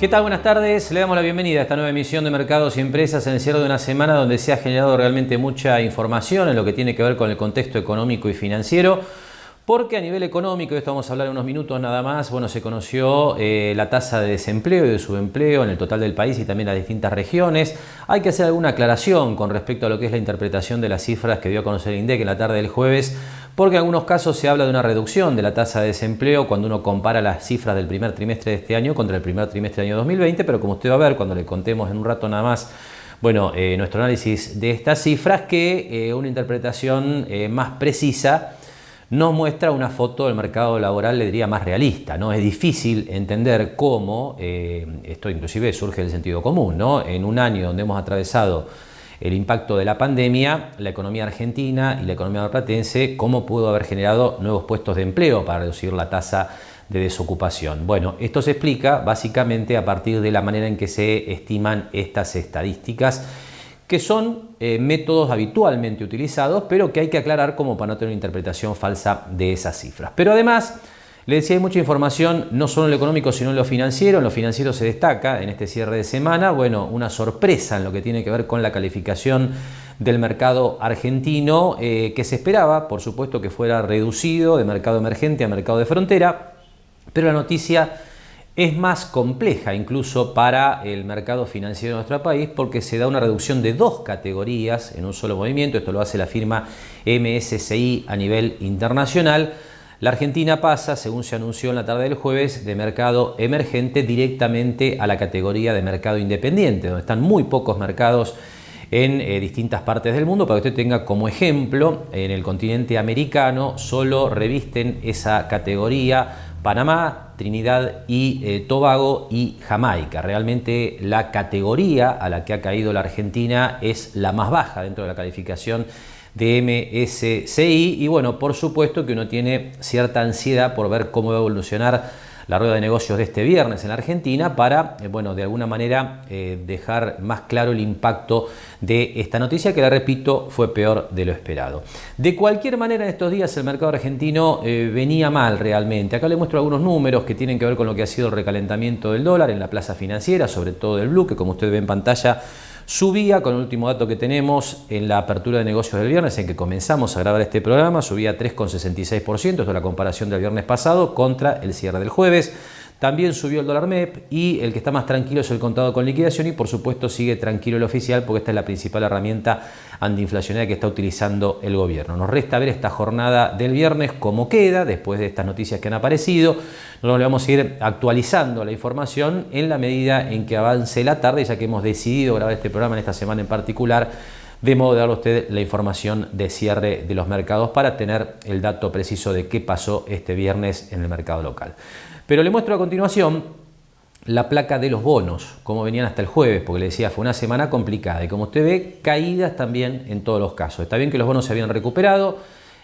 ¿Qué tal? Buenas tardes. Le damos la bienvenida a esta nueva emisión de Mercados y Empresas en el cierre de una semana donde se ha generado realmente mucha información en lo que tiene que ver con el contexto económico y financiero. Porque a nivel económico, esto vamos a hablar en unos minutos nada más, bueno, se conoció la tasa de desempleo y de subempleo en el total del país y también las distintas regiones. Hay que hacer alguna aclaración con respecto a lo que es la interpretación de las cifras que dio a conocer el INDEC en la tarde del jueves, porque en algunos casos se habla de una reducción de la tasa de desempleo cuando uno compara las cifras del primer trimestre de este año contra el primer trimestre del año 2020, pero como usted va a ver cuando le contemos en un rato nada más, bueno, nuestro análisis de estas cifras, que una interpretación más precisa nos muestra una foto del mercado laboral, le diría, más realista, ¿no? Es difícil entender cómo, esto inclusive surge del sentido común, ¿no? En un año donde hemos atravesado el impacto de la pandemia, la economía argentina y la economía marplatense, ¿cómo pudo haber generado nuevos puestos de empleo para reducir la tasa de desocupación? Bueno, esto se explica básicamente a partir de la manera en que se estiman estas estadísticas, que son métodos habitualmente utilizados, pero que hay que aclarar como para no tener una interpretación falsa de esas cifras. Pero además, le decía, hay mucha información, no solo en lo económico, sino en lo financiero. En lo financiero se destaca, en este cierre de semana, bueno, una sorpresa en lo que tiene que ver con la calificación del mercado argentino, que se esperaba, por supuesto, que fuera reducido de mercado emergente a mercado de frontera, pero la noticia es más compleja incluso para el mercado financiero de nuestro país, porque se da una reducción de dos categorías en un solo movimiento. Esto lo hace la firma MSCI a nivel internacional. La Argentina pasa, según se anunció en la tarde del jueves, de mercado emergente directamente a la categoría de mercado independiente, donde están muy pocos mercados en distintas partes del mundo. Para que usted tenga como ejemplo, en el continente americano solo revisten esa categoría Panamá, Trinidad y Tobago y Jamaica. Realmente la categoría a la que ha caído la Argentina es la más baja dentro de la calificación de MSCI, y bueno, por supuesto que uno tiene cierta ansiedad por ver cómo va a evolucionar la rueda de negocios de este viernes en la Argentina para, bueno, de alguna manera dejar más claro el impacto de esta noticia, que, la repito, fue peor de lo esperado. De cualquier manera, en estos días el mercado argentino venía mal realmente. Acá le muestro algunos números que tienen que ver con lo que ha sido el recalentamiento del dólar en la plaza financiera, sobre todo del blue, que como usted ve en pantalla subía, con el último dato que tenemos en la apertura de negocios del viernes, en que comenzamos a grabar este programa, subía 3,66%, esto es la comparación del viernes pasado contra el cierre del jueves. También subió el dólar MEP, y el que está más tranquilo es el contado con liquidación, y por supuesto sigue tranquilo el oficial, porque esta es la principal herramienta antiinflacionaria que está utilizando el gobierno. Nos resta ver esta jornada del viernes cómo queda después de estas noticias que han aparecido. Nosotros le vamos a ir actualizando la información en la medida en que avance la tarde, ya que hemos decidido grabar este programa en esta semana en particular, de modo de darle a usted la información de cierre de los mercados para tener el dato preciso de qué pasó este viernes en el mercado local. Pero le muestro a continuación la placa de los bonos, como venían hasta el jueves, porque le decía, fue una semana complicada y, como usted ve, caídas también en todos los casos. Está bien que los bonos se habían recuperado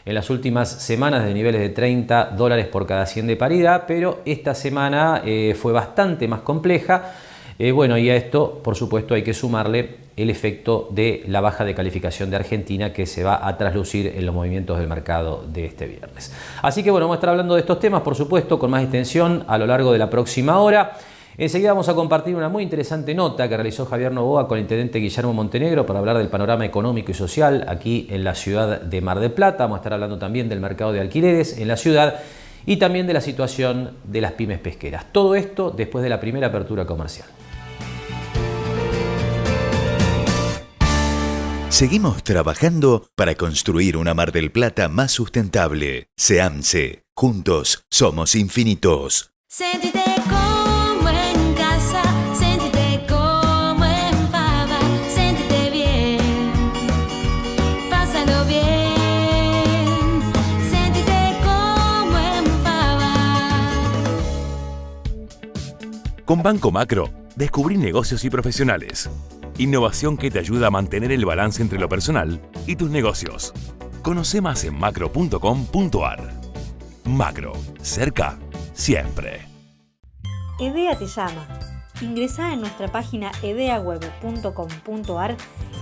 en las últimas semanas de niveles de $30 por cada 100 de paridad, pero esta semana fue bastante más compleja. Bueno, y a esto, por supuesto, hay que sumarle el efecto de la baja de calificación de Argentina, que se va a traslucir en los movimientos del mercado de este viernes. Así que bueno, vamos a estar hablando de estos temas, por supuesto, con más extensión a lo largo de la próxima hora. Enseguida vamos a compartir una muy interesante nota que realizó Javier Novoa con el intendente Guillermo Montenegro para hablar del panorama económico y social aquí en la ciudad de Mar del Plata. Vamos a estar hablando también del mercado de alquileres en la ciudad y también de la situación de las pymes pesqueras. Todo esto después de la primera apertura comercial. Seguimos trabajando para construir una Mar del Plata más sustentable. SEAMSE. Juntos somos infinitos. Sentite como en casa, sentite como en Fava, sentite bien, pásalo bien, sentite como en Fava. Con Banco Macro, descubrí negocios y profesionales. Innovación que te ayuda a mantener el balance entre lo personal y tus negocios. Conoce más en macro.com.ar. Macro, cerca, siempre. EDEA te llama. Ingresá en nuestra página edeaweb.com.ar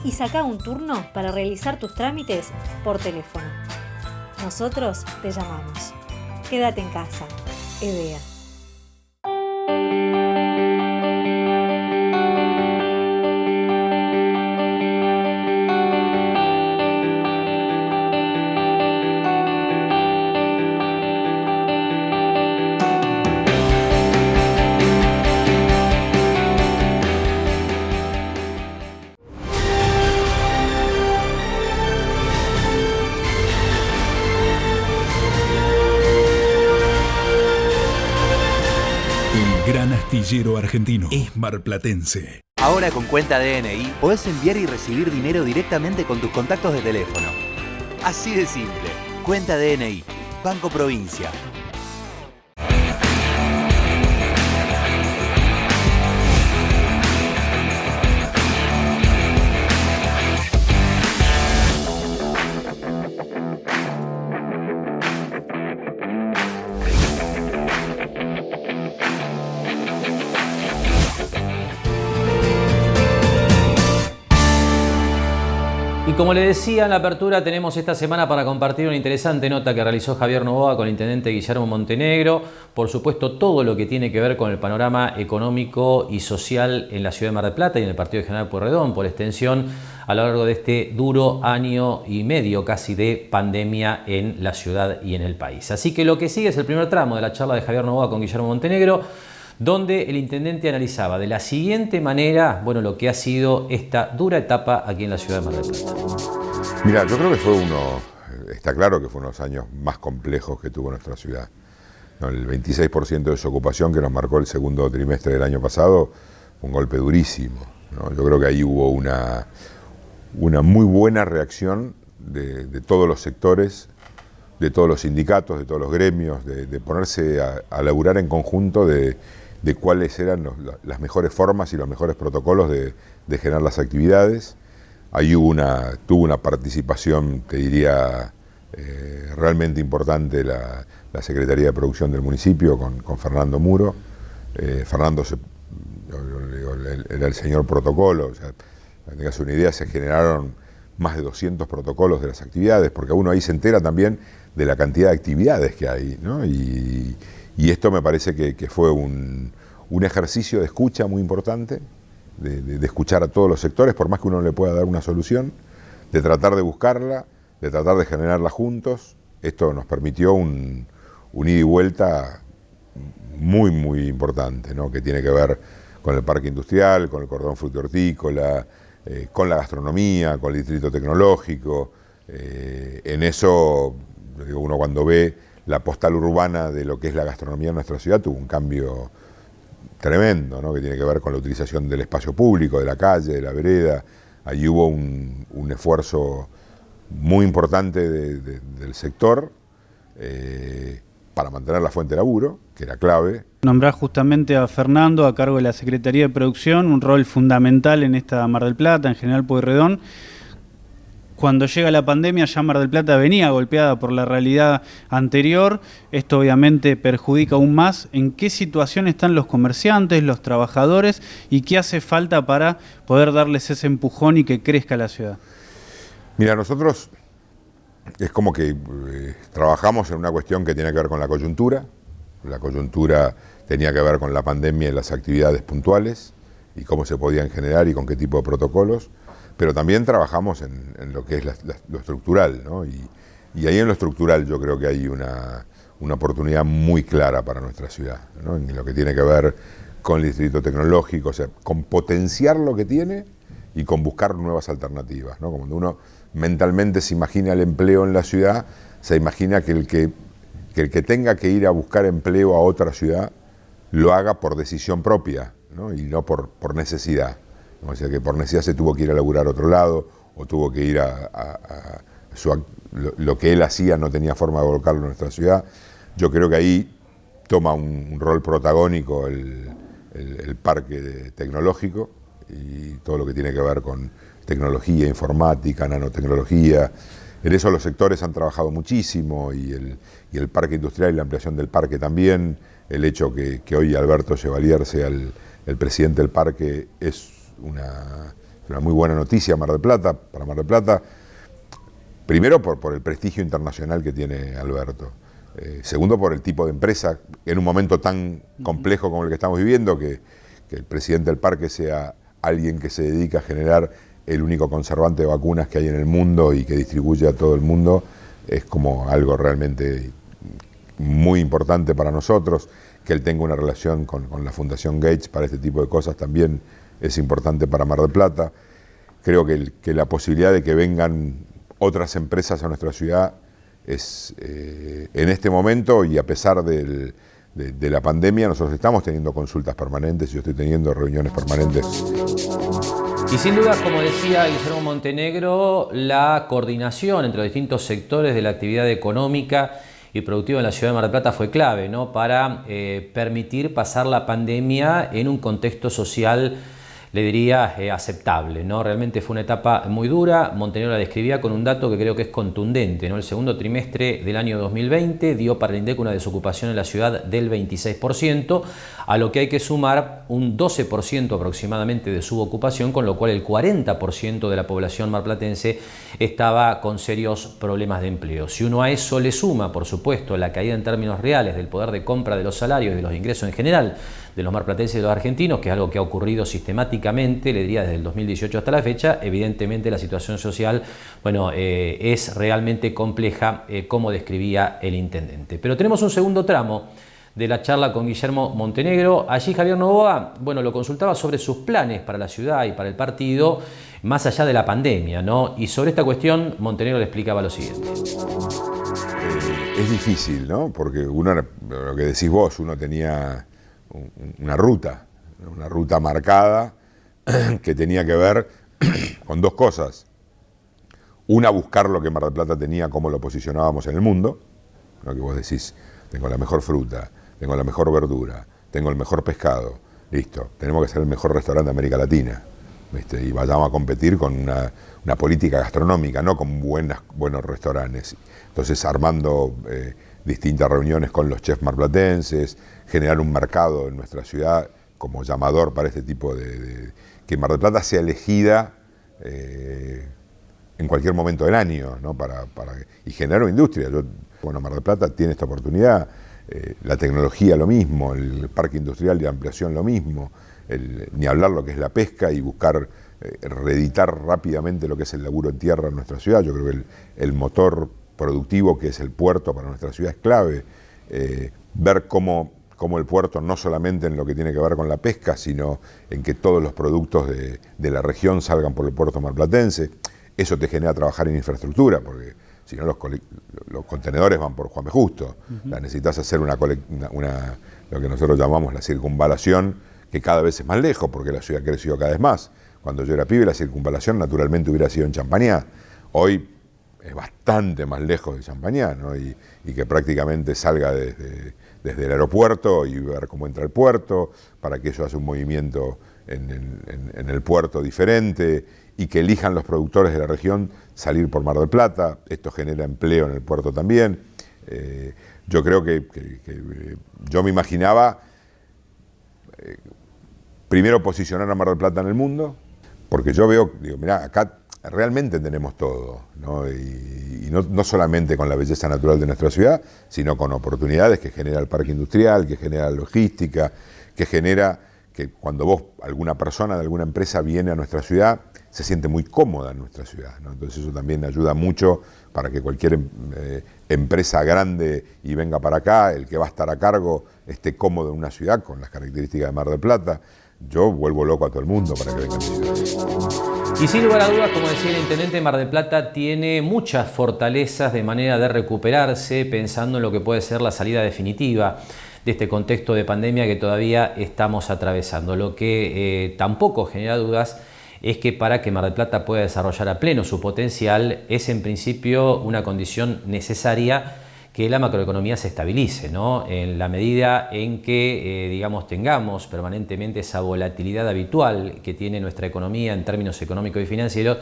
y saca un turno para realizar tus trámites por teléfono. Nosotros te llamamos. Quédate en casa. EDEA. astillero argentino. Es marplatense. Ahora con cuenta DNI podés enviar y recibir dinero directamente con tus contactos de teléfono. Así de simple. Cuenta DNI. Banco Provincia. Y como le decía en la apertura, tenemos esta semana para compartir una interesante nota que realizó Javier Novoa con el intendente Guillermo Montenegro. Por supuesto, todo lo que tiene que ver con el panorama económico y social en la ciudad de Mar del Plata y en el partido de General Pueyrredón, por extensión, a lo largo de este duro año y medio casi de pandemia en la ciudad y en el país. Así que lo que sigue es el primer tramo de la charla de Javier Novoa con Guillermo Montenegro, donde el intendente analizaba de la siguiente manera, bueno, lo que ha sido esta dura etapa aquí en la ciudad de Mar del Plata. Mira, yo creo que está claro que fue unos años más complejos que tuvo nuestra ciudad. ¿No? El 26% de desocupación que nos marcó el segundo trimestre del año pasado fue un golpe durísimo, ¿no? Yo creo que ahí hubo una muy buena reacción de todos los sectores, de todos los sindicatos, de todos los gremios, de ponerse a laburar en conjunto de cuáles eran las mejores formas y los mejores protocolos de generar las actividades. Ahí tuvo una participación, te diría, realmente importante la Secretaría de Producción del municipio con Fernando Muro. Fernando era el señor protocolo, o sea, para que tengas una idea, se generaron más de 200 protocolos de las actividades, porque uno ahí se entera también de la cantidad de actividades que hay, ¿no? Y esto me parece que fue un ejercicio de escucha muy importante, de escuchar a todos los sectores, por más que uno le pueda dar una solución, de tratar de buscarla, de tratar de generarla juntos. Esto nos permitió un ida y vuelta muy, muy importante, ¿no? Que tiene que ver con el parque industrial, con el cordón frutícola, con la gastronomía, con el distrito tecnológico. En eso, digo, uno cuando ve la postal urbana de lo que es la gastronomía en nuestra ciudad, tuvo un cambio tremendo, ¿no? Que tiene que ver con la utilización del espacio público, de la calle, de la vereda. Allí hubo un esfuerzo muy importante del sector para mantener la fuente de laburo, que era clave. Nombrar justamente a Fernando a cargo de la Secretaría de Producción, un rol fundamental en esta Mar del Plata, en General Pueyrredón. Cuando llega la pandemia, ya Mar del Plata venía golpeada por la realidad anterior. Esto obviamente perjudica aún más. ¿En qué situación están los comerciantes, los trabajadores y qué hace falta para poder darles ese empujón y que crezca la ciudad? Mira, nosotros es como que trabajamos en una cuestión que tiene que ver con la coyuntura. La coyuntura tenía que ver con la pandemia y las actividades puntuales y cómo se podían generar y con qué tipo de protocolos. Pero también trabajamos en lo que es lo estructural, ¿no? Y ahí en lo estructural yo creo que hay una oportunidad muy clara para nuestra ciudad, ¿no? En lo que tiene que ver con el distrito tecnológico, o sea, con potenciar lo que tiene y con buscar nuevas alternativas, ¿no? Cuando uno mentalmente se imagina el empleo en la ciudad, se imagina que el que tenga que ir a buscar empleo a otra ciudad lo haga por decisión propia, ¿no? Y no por necesidad. O sea, que por necesidad se tuvo que ir a laburar a otro lado, o tuvo que ir lo que él hacía no tenía forma de volcarlo en nuestra ciudad. Yo creo que ahí toma un rol protagónico el parque tecnológico y todo lo que tiene que ver con tecnología, informática, nanotecnología. En eso los sectores han trabajado muchísimo y el parque industrial y la ampliación del parque también. El hecho que hoy Alberto Chevalier sea el presidente del parque es una muy buena noticia para Mar del Plata, primero por el prestigio internacional que tiene Alberto, segundo por el tipo de empresa, en un momento tan complejo como el que estamos viviendo, que el presidente del parque sea alguien que se dedica a generar el único conservante de vacunas que hay en el mundo y que distribuye a todo el mundo, es como algo realmente muy importante para nosotros. Que él tenga una relación con la Fundación Gates para este tipo de cosas también es importante para Mar del Plata. Creo que la posibilidad de que vengan otras empresas a nuestra ciudad es, en este momento y a pesar de de la pandemia. Nosotros estamos teniendo consultas permanentes, yo estoy teniendo reuniones permanentes. Y sin duda, como decía Guillermo Montenegro, la coordinación entre los distintos sectores de la actividad económica y productiva en la ciudad de Mar del Plata fue clave, ¿no?, para permitir pasar la pandemia en un contexto social, le diría, aceptable, ¿no? Realmente fue una etapa muy dura. Montenegro la describía con un dato que creo que es contundente, ¿no? El segundo trimestre del año 2020 dio para el INDEC una desocupación en la ciudad del 26%, a lo que hay que sumar un 12% aproximadamente de subocupación, con lo cual el 40% de la población marplatense estaba con serios problemas de empleo. Si uno a eso le suma, por supuesto, la caída en términos reales del poder de compra de los salarios y de los ingresos en general de los marplatenses y de los argentinos, que es algo que ha ocurrido sistemáticamente, le diría desde el 2018 hasta la fecha, evidentemente la situación social, bueno, es realmente compleja, como describía el intendente. Pero tenemos un segundo tramo de la charla con Guillermo Montenegro. Allí Javier Novoa, bueno, lo consultaba sobre sus planes para la ciudad y para el partido, más allá de la pandemia, ¿no? Y sobre esta cuestión, Montenegro le explicaba lo siguiente. Es difícil, ¿no? Porque uno, lo que decís vos, uno tenía una ruta marcada que tenía que ver con dos cosas. Una, buscar lo que Mar del Plata tenía, cómo lo posicionábamos en el mundo, lo que vos decís, tengo la mejor fruta, tengo la mejor verdura, tengo el mejor pescado, listo, tenemos que ser el mejor restaurante de América Latina, ¿viste? Y vayamos a competir con una política gastronómica, no con buenos restaurantes. Entonces, armando distintas reuniones con los chefs marplatenses, generar un mercado en nuestra ciudad como llamador para este tipo que Mar del Plata sea elegida en cualquier momento del año, ¿no? Y generar una industria. Mar del Plata tiene esta oportunidad, la tecnología lo mismo, el parque industrial de ampliación lo mismo, ni hablar lo que es la pesca y buscar reeditar rápidamente lo que es el laburo en tierra en nuestra ciudad. Yo creo que el motor productivo que es el puerto para nuestra ciudad es clave. Ver cómo el puerto, no solamente en lo que tiene que ver con la pesca, sino en que todos los productos de la región salgan por el puerto marplatense. Eso te genera trabajar en infraestructura, porque si no los contenedores van por Juan B. Justo. Necesitas hacer lo que nosotros llamamos la circunvalación, que cada vez es más lejos, porque la ciudad ha crecido cada vez más. Cuando yo era pibe, la circunvalación naturalmente hubiera sido en Champañá. Hoy es bastante más lejos de Champañá, ¿no? Y que prácticamente salga desde el aeropuerto y ver cómo entra el puerto, para que eso haga un movimiento en el puerto diferente, y que elijan los productores de la región salir por Mar del Plata. Esto genera empleo en el puerto también. Yo creo que yo me imaginaba primero posicionar a Mar del Plata en el mundo, porque yo veo, digo, mirá, acá realmente tenemos todo, ¿no? Y no solamente con la belleza natural de nuestra ciudad, sino con oportunidades que genera el parque industrial, que genera la logística, que genera que cuando alguna persona de alguna empresa viene a nuestra ciudad, se siente muy cómoda en nuestra ciudad, ¿no? Entonces eso también ayuda mucho para que cualquier empresa grande y venga para acá, el que va a estar a cargo esté cómodo en una ciudad con las características de Mar del Plata. Yo vuelvo loco a todo el mundo para que venga a mi ciudad. Y sin lugar a dudas, como decía el intendente, Mar del Plata tiene muchas fortalezas de manera de recuperarse, pensando en lo que puede ser la salida definitiva de este contexto de pandemia que todavía estamos atravesando. Lo que tampoco genera dudas es que para que Mar del Plata pueda desarrollar a pleno su potencial es en principio una condición necesaria que la macroeconomía se estabilice, ¿no? En la medida en que tengamos permanentemente esa volatilidad habitual que tiene nuestra economía en términos económicos y financieros,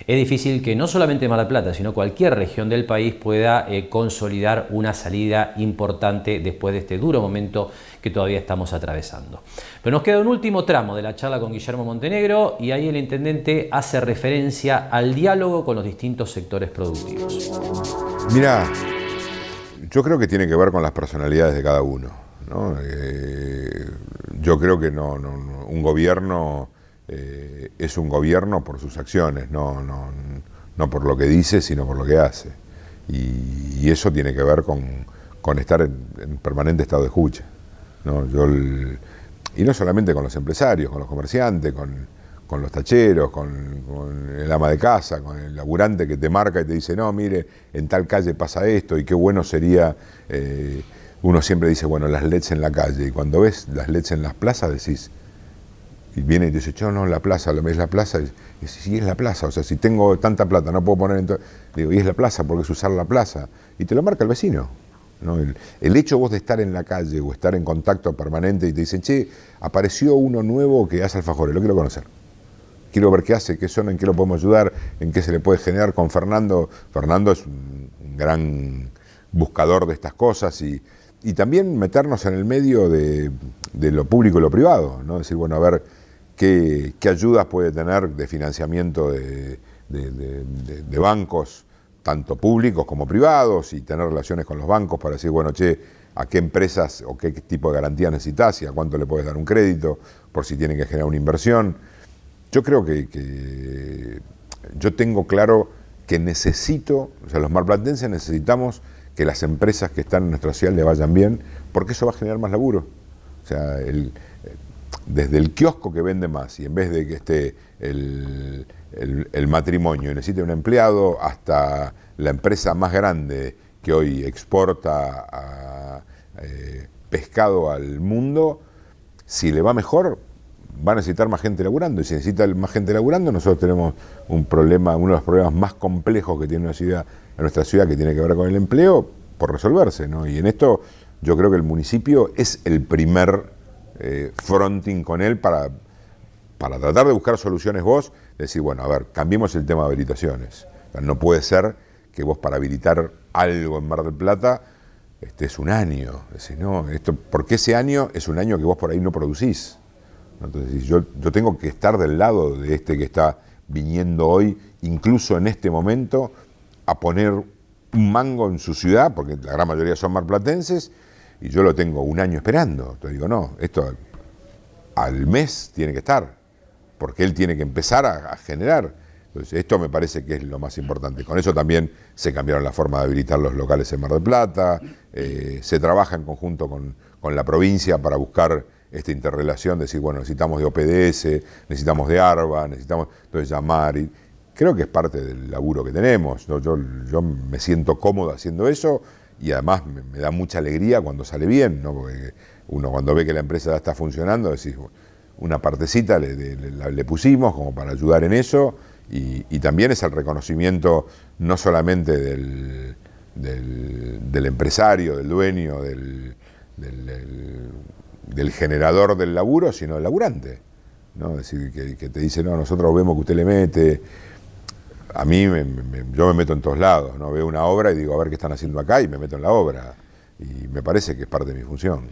es difícil que no solamente Mar del Plata, sino cualquier región del país pueda consolidar una salida importante después de este duro momento que todavía estamos atravesando. Pero nos queda un último tramo de la charla con Guillermo Montenegro, y ahí el intendente hace referencia al diálogo con los distintos sectores productivos. Mirá, yo creo que tiene que ver con las personalidades de cada uno, ¿no? Yo creo que un gobierno es un gobierno por sus acciones, no por lo que dice, sino por lo que hace. Y eso tiene que ver con estar en permanente estado de escucha, ¿no? Y no solamente con los empresarios, con los comerciantes, con los tacheros, con el ama de casa, con el laburante que te marca y te dice, no, mire, en tal calle pasa esto y qué bueno sería uno siempre dice, bueno, las LEDs en la calle, y cuando ves las LEDs en las plazas decís, y viene y te dice, no, la plaza, ¿lo ves la plaza? Y sí, es la plaza, o sea, si tengo tanta plata, no puedo poner digo, y es la plaza, porque es usar la plaza, y te lo marca el vecino, ¿no? El hecho vos de estar en la calle o estar en contacto permanente y te dicen, che, apareció uno nuevo que hace alfajores, lo quiero conocer. Quiero ver qué hace, qué son, en qué lo podemos ayudar, en qué se le puede generar con Fernando. Fernando es un gran buscador de estas cosas y también meternos en el medio de lo público y lo privado, ¿no? Decir, bueno, a ver qué ayudas puede tener de financiamiento de bancos, tanto públicos como privados, y tener relaciones con los bancos para decir, bueno, che, a qué empresas o qué tipo de garantía necesitas y a cuánto le puedes dar un crédito por si tienen que generar una inversión. Yo creo que yo tengo claro que necesito, o sea, los marplatenses necesitamos que las empresas que están en nuestra ciudad le vayan bien, porque eso va a generar más laburo. O sea, desde el kiosco que vende más, y en vez de que esté el matrimonio y necesite un empleado, hasta la empresa más grande que hoy exporta pescado al mundo, si le va mejor, va a necesitar más gente laburando, y si necesita más gente laburando, nosotros tenemos un problema, uno de los problemas más complejos que tiene nuestra ciudad, que tiene que ver con el empleo, por resolverse, ¿no? Y en esto yo creo que el municipio es el primer fronting con él para tratar de buscar soluciones vos, decir, bueno, a ver, cambiemos el tema de habilitaciones. O sea, no puede ser que vos para habilitar algo en Mar del Plata estés un año, decir, no, porque ese año es un año que vos por ahí no producís. Entonces yo tengo que estar del lado de este que está viniendo hoy, incluso en este momento, a poner un mango en su ciudad, porque la gran mayoría son marplatenses, y yo lo tengo un año esperando. Entonces digo, no, esto al mes tiene que estar, porque él tiene que empezar a generar. Entonces esto me parece que es lo más importante. Con eso también se cambiaron la forma de habilitar los locales en Mar del Plata, se trabaja en conjunto con la provincia para buscar esta interrelación, decir, bueno, necesitamos de OPDS, necesitamos de ARBA, necesitamos entonces llamar, y creo que es parte del laburo que tenemos, ¿no? Yo me siento cómodo haciendo eso, y además me da mucha alegría cuando sale bien, ¿no? Porque uno cuando ve que la empresa ya está funcionando, decís, una partecita le pusimos como para ayudar en eso, y también es el reconocimiento no solamente del empresario, del dueño, del generador del laburo, sino del laburante, ¿no? Es decir, que te dice, no, nosotros vemos que usted le mete. A mí, yo me meto en todos lados, ¿no? Veo una obra y digo, a ver qué están haciendo acá, y me meto en la obra. Y me parece que es parte de mi función.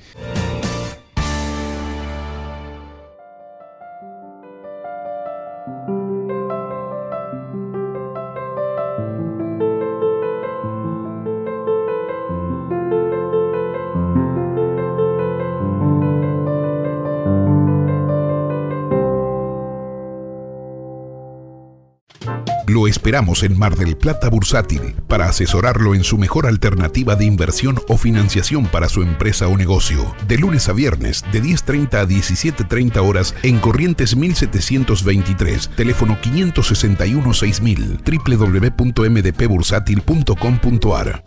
Lo esperamos en Mar del Plata Bursátil para asesorarlo en su mejor alternativa de inversión o financiación para su empresa o negocio. De lunes a viernes, de 10:30 a 17:30 horas en Corrientes 1723, teléfono 561-6000, www.mdpbursátil.com.ar.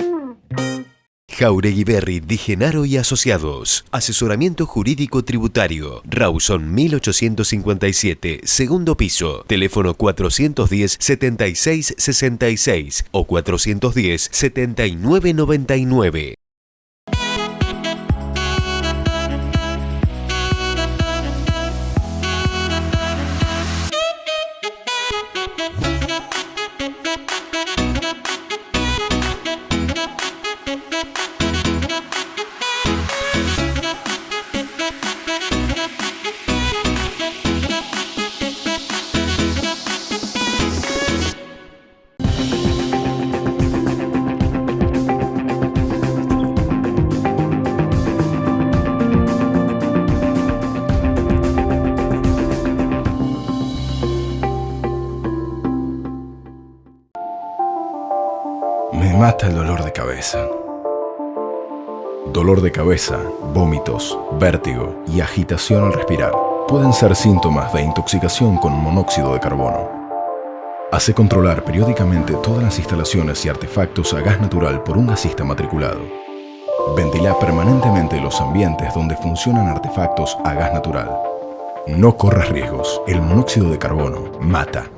Jauregui Berry Di Genaro y Asociados. Asesoramiento jurídico tributario. Rawson 1857, segundo piso. Teléfono 410-7666 o 410-7999. Me mata el dolor de cabeza. Dolor de cabeza, vómitos, vértigo y agitación al respirar pueden ser síntomas de intoxicación con monóxido de carbono. Hace controlar periódicamente todas las instalaciones y artefactos a gas natural por un gasista matriculado. Ventila permanentemente los ambientes donde funcionan artefactos a gas natural. No corras riesgos. El monóxido de carbono mata.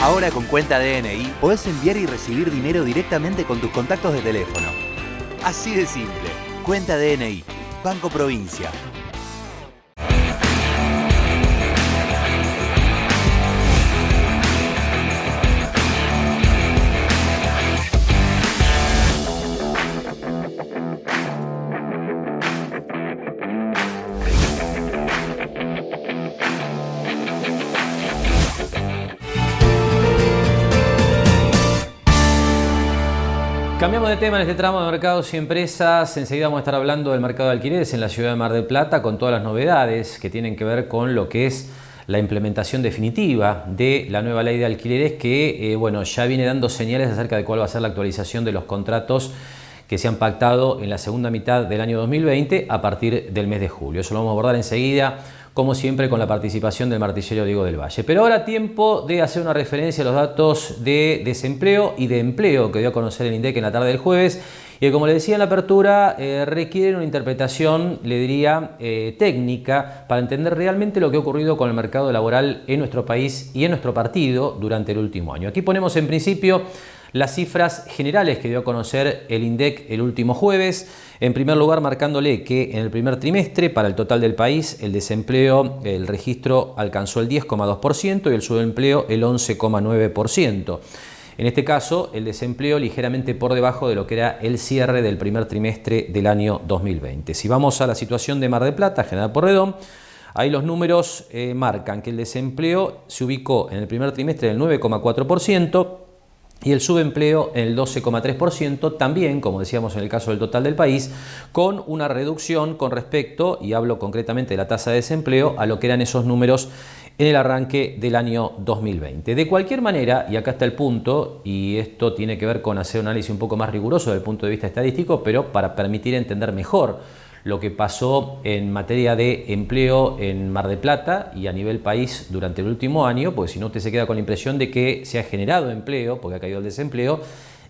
Ahora con cuenta DNI podés enviar y recibir dinero directamente con tus contactos de teléfono. Así de simple. Cuenta DNI. Banco Provincia. Cambiamos de tema en este tramo de mercados y empresas. Enseguida vamos a estar hablando del mercado de alquileres en la ciudad de Mar del Plata con todas las novedades que tienen que ver con lo que es la implementación definitiva de la nueva ley de alquileres que ya viene dando señales acerca de cuál va a ser la actualización de los contratos que se han pactado en la segunda mitad del año 2020 a partir del mes de julio. Eso lo vamos a abordar enseguida, como siempre, con la participación del martillero Diego del Valle. Pero ahora tiempo de hacer una referencia a los datos de desempleo y de empleo que dio a conocer el INDEC en la tarde del jueves y que, como le decía en la apertura, requieren una interpretación, le diría, técnica para entender realmente lo que ha ocurrido con el mercado laboral en nuestro país y en nuestro partido durante el último año. Aquí ponemos en principio las cifras generales que dio a conocer el INDEC el último jueves. En primer lugar, marcándole que en el primer trimestre, para el total del país, el desempleo, el registro alcanzó el 10,2% y el subempleo el 11,9%. En este caso, el desempleo ligeramente por debajo de lo que era el cierre del primer trimestre del año 2020. Si vamos a la situación de Mar del Plata, General Porredón, ahí los números marcan que el desempleo se ubicó en el primer trimestre del 9,4%, y el subempleo en el 12,3%, también, como decíamos en el caso del total del país, con una reducción con respecto, y hablo concretamente de la tasa de desempleo, a lo que eran esos números en el arranque del año 2020. De cualquier manera, y acá está el punto, y esto tiene que ver con hacer un análisis un poco más riguroso desde el punto de vista estadístico, pero para permitir entender mejor lo que pasó en materia de empleo en Mar del Plata y a nivel país durante el último año, porque si no usted se queda con la impresión de que se ha generado empleo, porque ha caído el desempleo,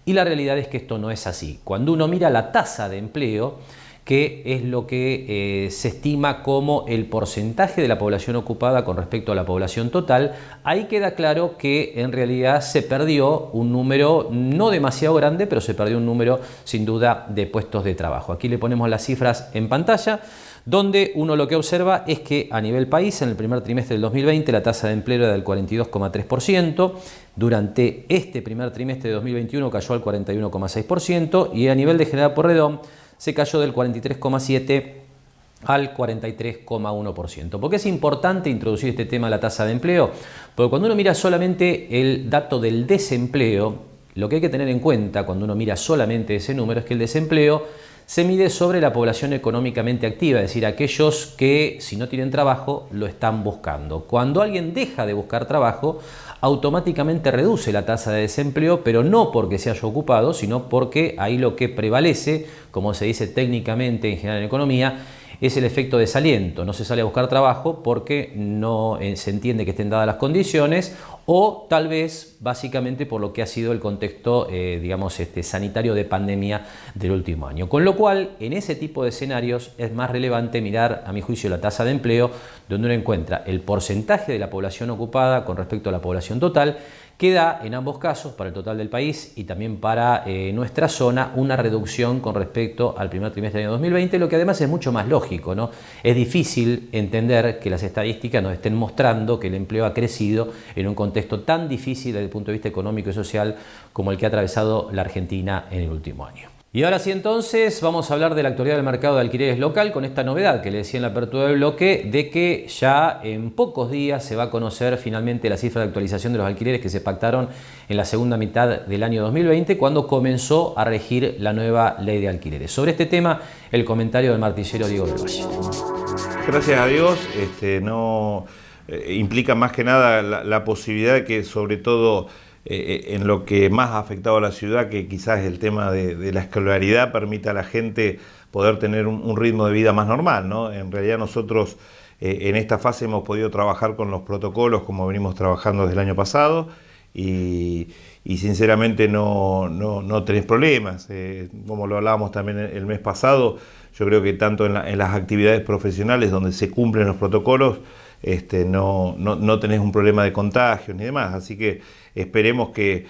y la realidad es que esto no es así. Cuando uno mira la tasa de empleo, que es lo que se estima como el porcentaje de la población ocupada con respecto a la población total, ahí queda claro que en realidad se perdió un número no demasiado grande, pero se perdió un número sin duda de puestos de trabajo. Aquí le ponemos las cifras en pantalla, donde uno lo que observa es que a nivel país, en el primer trimestre del 2020, la tasa de empleo era del 42,3%, durante este primer trimestre de 2021 cayó al 41,6% y a nivel de General Porredón se cayó del 43,7% al 43,1%. ¿Por qué es importante introducir este tema de la tasa de empleo? Porque cuando uno mira solamente el dato del desempleo, lo que hay que tener en cuenta cuando uno mira solamente ese número es que el desempleo se mide sobre la población económicamente activa, es decir, aquellos que si no tienen trabajo lo están buscando. Cuando alguien deja de buscar trabajo, automáticamente reduce la tasa de desempleo, pero no porque se haya ocupado, sino porque ahí lo que prevalece, como se dice técnicamente en general en economía, es el efecto desaliento. No se sale a buscar trabajo porque no se entiende que estén dadas las condiciones o tal vez básicamente por lo que ha sido el contexto sanitario de pandemia del último año. Con lo cual, en ese tipo de escenarios es más relevante mirar, a mi juicio, la tasa de empleo, donde uno encuentra el porcentaje de la población ocupada con respecto a la población total, que da en ambos casos, para el total del país y también para nuestra zona, una reducción con respecto al primer trimestre del año 2020, lo que además es mucho más lógico, ¿no? Es difícil entender que las estadísticas nos estén mostrando que el empleo ha crecido en un contexto tan difícil desde el punto de vista económico y social como el que ha atravesado la Argentina en el último año. Y ahora sí, entonces, vamos a hablar de la actualidad del mercado de alquileres local con esta novedad que le decía en la apertura del bloque de que ya en pocos días se va a conocer finalmente la cifra de actualización de los alquileres que se pactaron en la segunda mitad del año 2020 cuando comenzó a regir la nueva ley de alquileres. Sobre este tema, el comentario del martillero Diego del Valle. Gracias a Dios, implica más que nada la posibilidad de que sobre todo en lo que más ha afectado a la ciudad, que quizás el tema de la escolaridad permita a la gente poder tener un ritmo de vida más normal, ¿no? En realidad nosotros en esta fase hemos podido trabajar con los protocolos como venimos trabajando desde el año pasado y y sinceramente no tenés problemas. Como lo hablábamos también el mes pasado, yo creo que tanto en las actividades profesionales donde se cumplen los protocolos, no tenés un problema de contagios ni demás. Así que esperemos que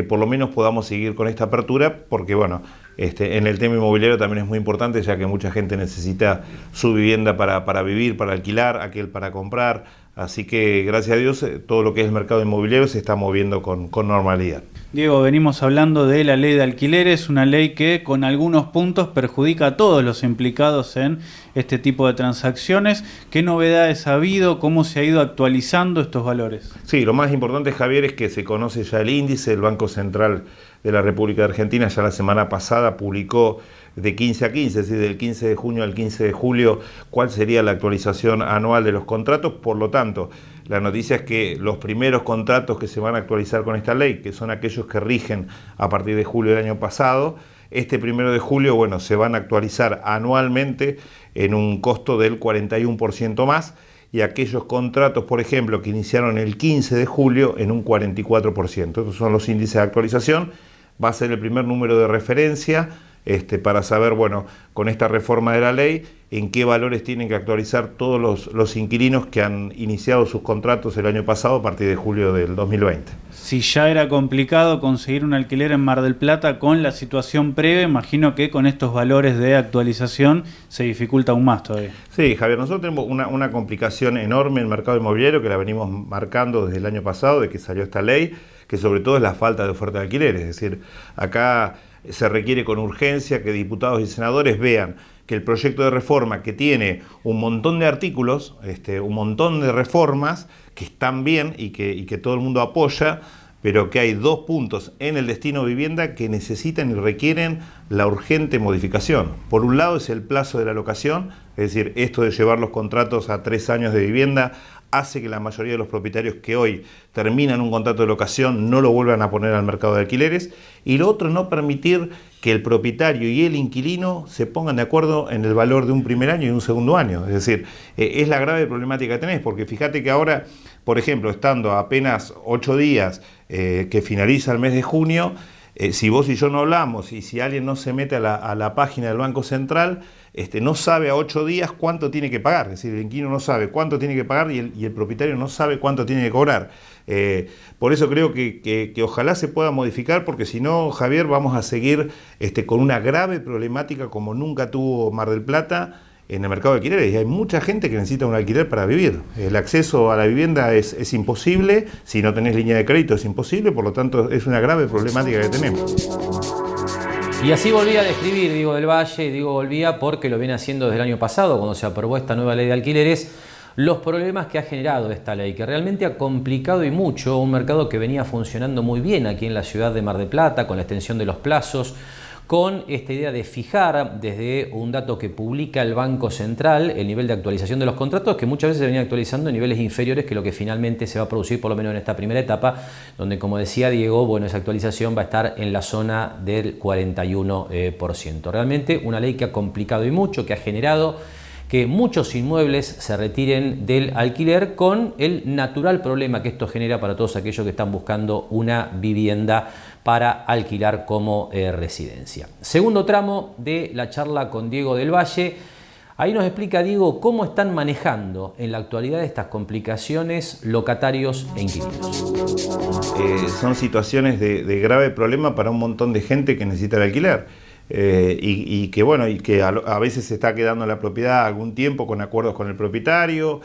por lo menos podamos seguir con esta apertura, porque bueno, en el tema inmobiliario también es muy importante, ya que mucha gente necesita su vivienda para vivir, para alquilar, aquel para comprar. Así que gracias a Dios todo lo que es el mercado inmobiliario se está moviendo con normalidad. Diego, venimos hablando de la ley de alquileres, una ley que con algunos puntos perjudica a todos los implicados en este tipo de transacciones. ¿Qué novedades ha habido? ¿Cómo se ha ido actualizando estos valores? Sí, lo más importante, Javier, es que se conoce ya el índice. El Banco Central de la República de Argentina ya la semana pasada publicó de 15 a 15, es decir, del 15 de junio al 15 de julio, cuál sería la actualización anual de los contratos. Por lo tanto, la noticia es que los primeros contratos que se van a actualizar con esta ley, que son aquellos que rigen a partir de julio del año pasado, este 1 de julio, bueno, se van a actualizar anualmente en un costo del 41% más, y aquellos contratos, por ejemplo, que iniciaron el 15 de julio en un 44%. Estos son los índices de actualización. Va a ser el primer número de referencia para saber, bueno, con esta reforma de la ley, en qué valores tienen que actualizar todos los inquilinos que han iniciado sus contratos el año pasado a partir de julio del 2020. Si ya era complicado conseguir un alquiler en Mar del Plata con la situación previa, imagino que con estos valores de actualización se dificulta aún más todavía. Sí, Javier, nosotros tenemos una complicación enorme en el mercado inmobiliario que la venimos marcando desde el año pasado, de que salió esta ley, que sobre todo es la falta de oferta de alquileres. Es decir, acá se requiere con urgencia que diputados y senadores vean que el proyecto de reforma, que tiene un montón de artículos, un montón de reformas que están bien y que todo el mundo apoya, pero que hay 2 puntos en el destino vivienda que necesitan y requieren la urgente modificación. Por un lado es el plazo de la locación, es decir, esto de llevar los contratos a 3 años de vivienda hace que la mayoría de los propietarios que hoy terminan un contrato de locación no lo vuelvan a poner al mercado de alquileres. Y lo otro, no permitir que el propietario y el inquilino se pongan de acuerdo en el valor de un primer año y un segundo año. Es decir, es la grave problemática que tenés, porque fíjate que ahora, por ejemplo, estando a apenas 8 días que finaliza el mes de junio, si vos y yo no hablamos y si alguien no se mete a la página del Banco Central, no sabe a 8 días cuánto tiene que pagar. Es decir, el inquilino no sabe cuánto tiene que pagar y el propietario no sabe cuánto tiene que cobrar. Por eso creo que ojalá se pueda modificar, porque si no, Javier, vamos a seguir con una grave problemática como nunca tuvo Mar del Plata en el mercado de alquileres. Y hay mucha gente que necesita un alquiler para vivir. El acceso a la vivienda es imposible, si no tenés línea de crédito es imposible, por lo tanto es una grave problemática que tenemos. Y así volvía a describir Diego del Valle, digo volvía porque lo viene haciendo desde el año pasado, cuando se aprobó esta nueva ley de alquileres, los problemas que ha generado esta ley, que realmente ha complicado y mucho un mercado que venía funcionando muy bien aquí en la ciudad de Mar del Plata, con la extensión de los plazos, con esta idea de fijar desde un dato que publica el Banco Central el nivel de actualización de los contratos, que muchas veces se venía actualizando en niveles inferiores que lo que finalmente se va a producir, por lo menos en esta primera etapa, donde, como decía Diego, bueno, esa actualización va a estar en la zona del 41%. Realmente una ley que ha complicado y mucho, que ha generado que muchos inmuebles se retiren del alquiler, con el natural problema que esto genera para todos aquellos que están buscando una vivienda para alquilar como residencia. Segundo tramo de la charla con Diego del Valle. Ahí nos explica Diego cómo están manejando en la actualidad estas complicaciones locatarios e inquilinos. Son situaciones de grave problema para un montón de gente que necesita el alquiler. Y que a veces se está quedando en la propiedad algún tiempo con acuerdos con el propietario,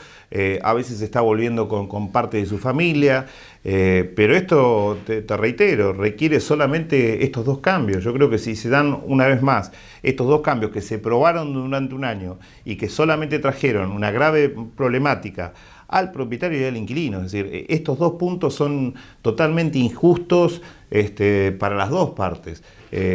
a veces se está volviendo con parte de su familia, pero esto, te reitero, requiere solamente estos 2 cambios. Yo creo que si se dan una vez más estos 2 cambios que se probaron durante un año y que solamente trajeron una grave problemática al propietario y al inquilino, es decir, estos 2 puntos son totalmente injustos para las 2 partes.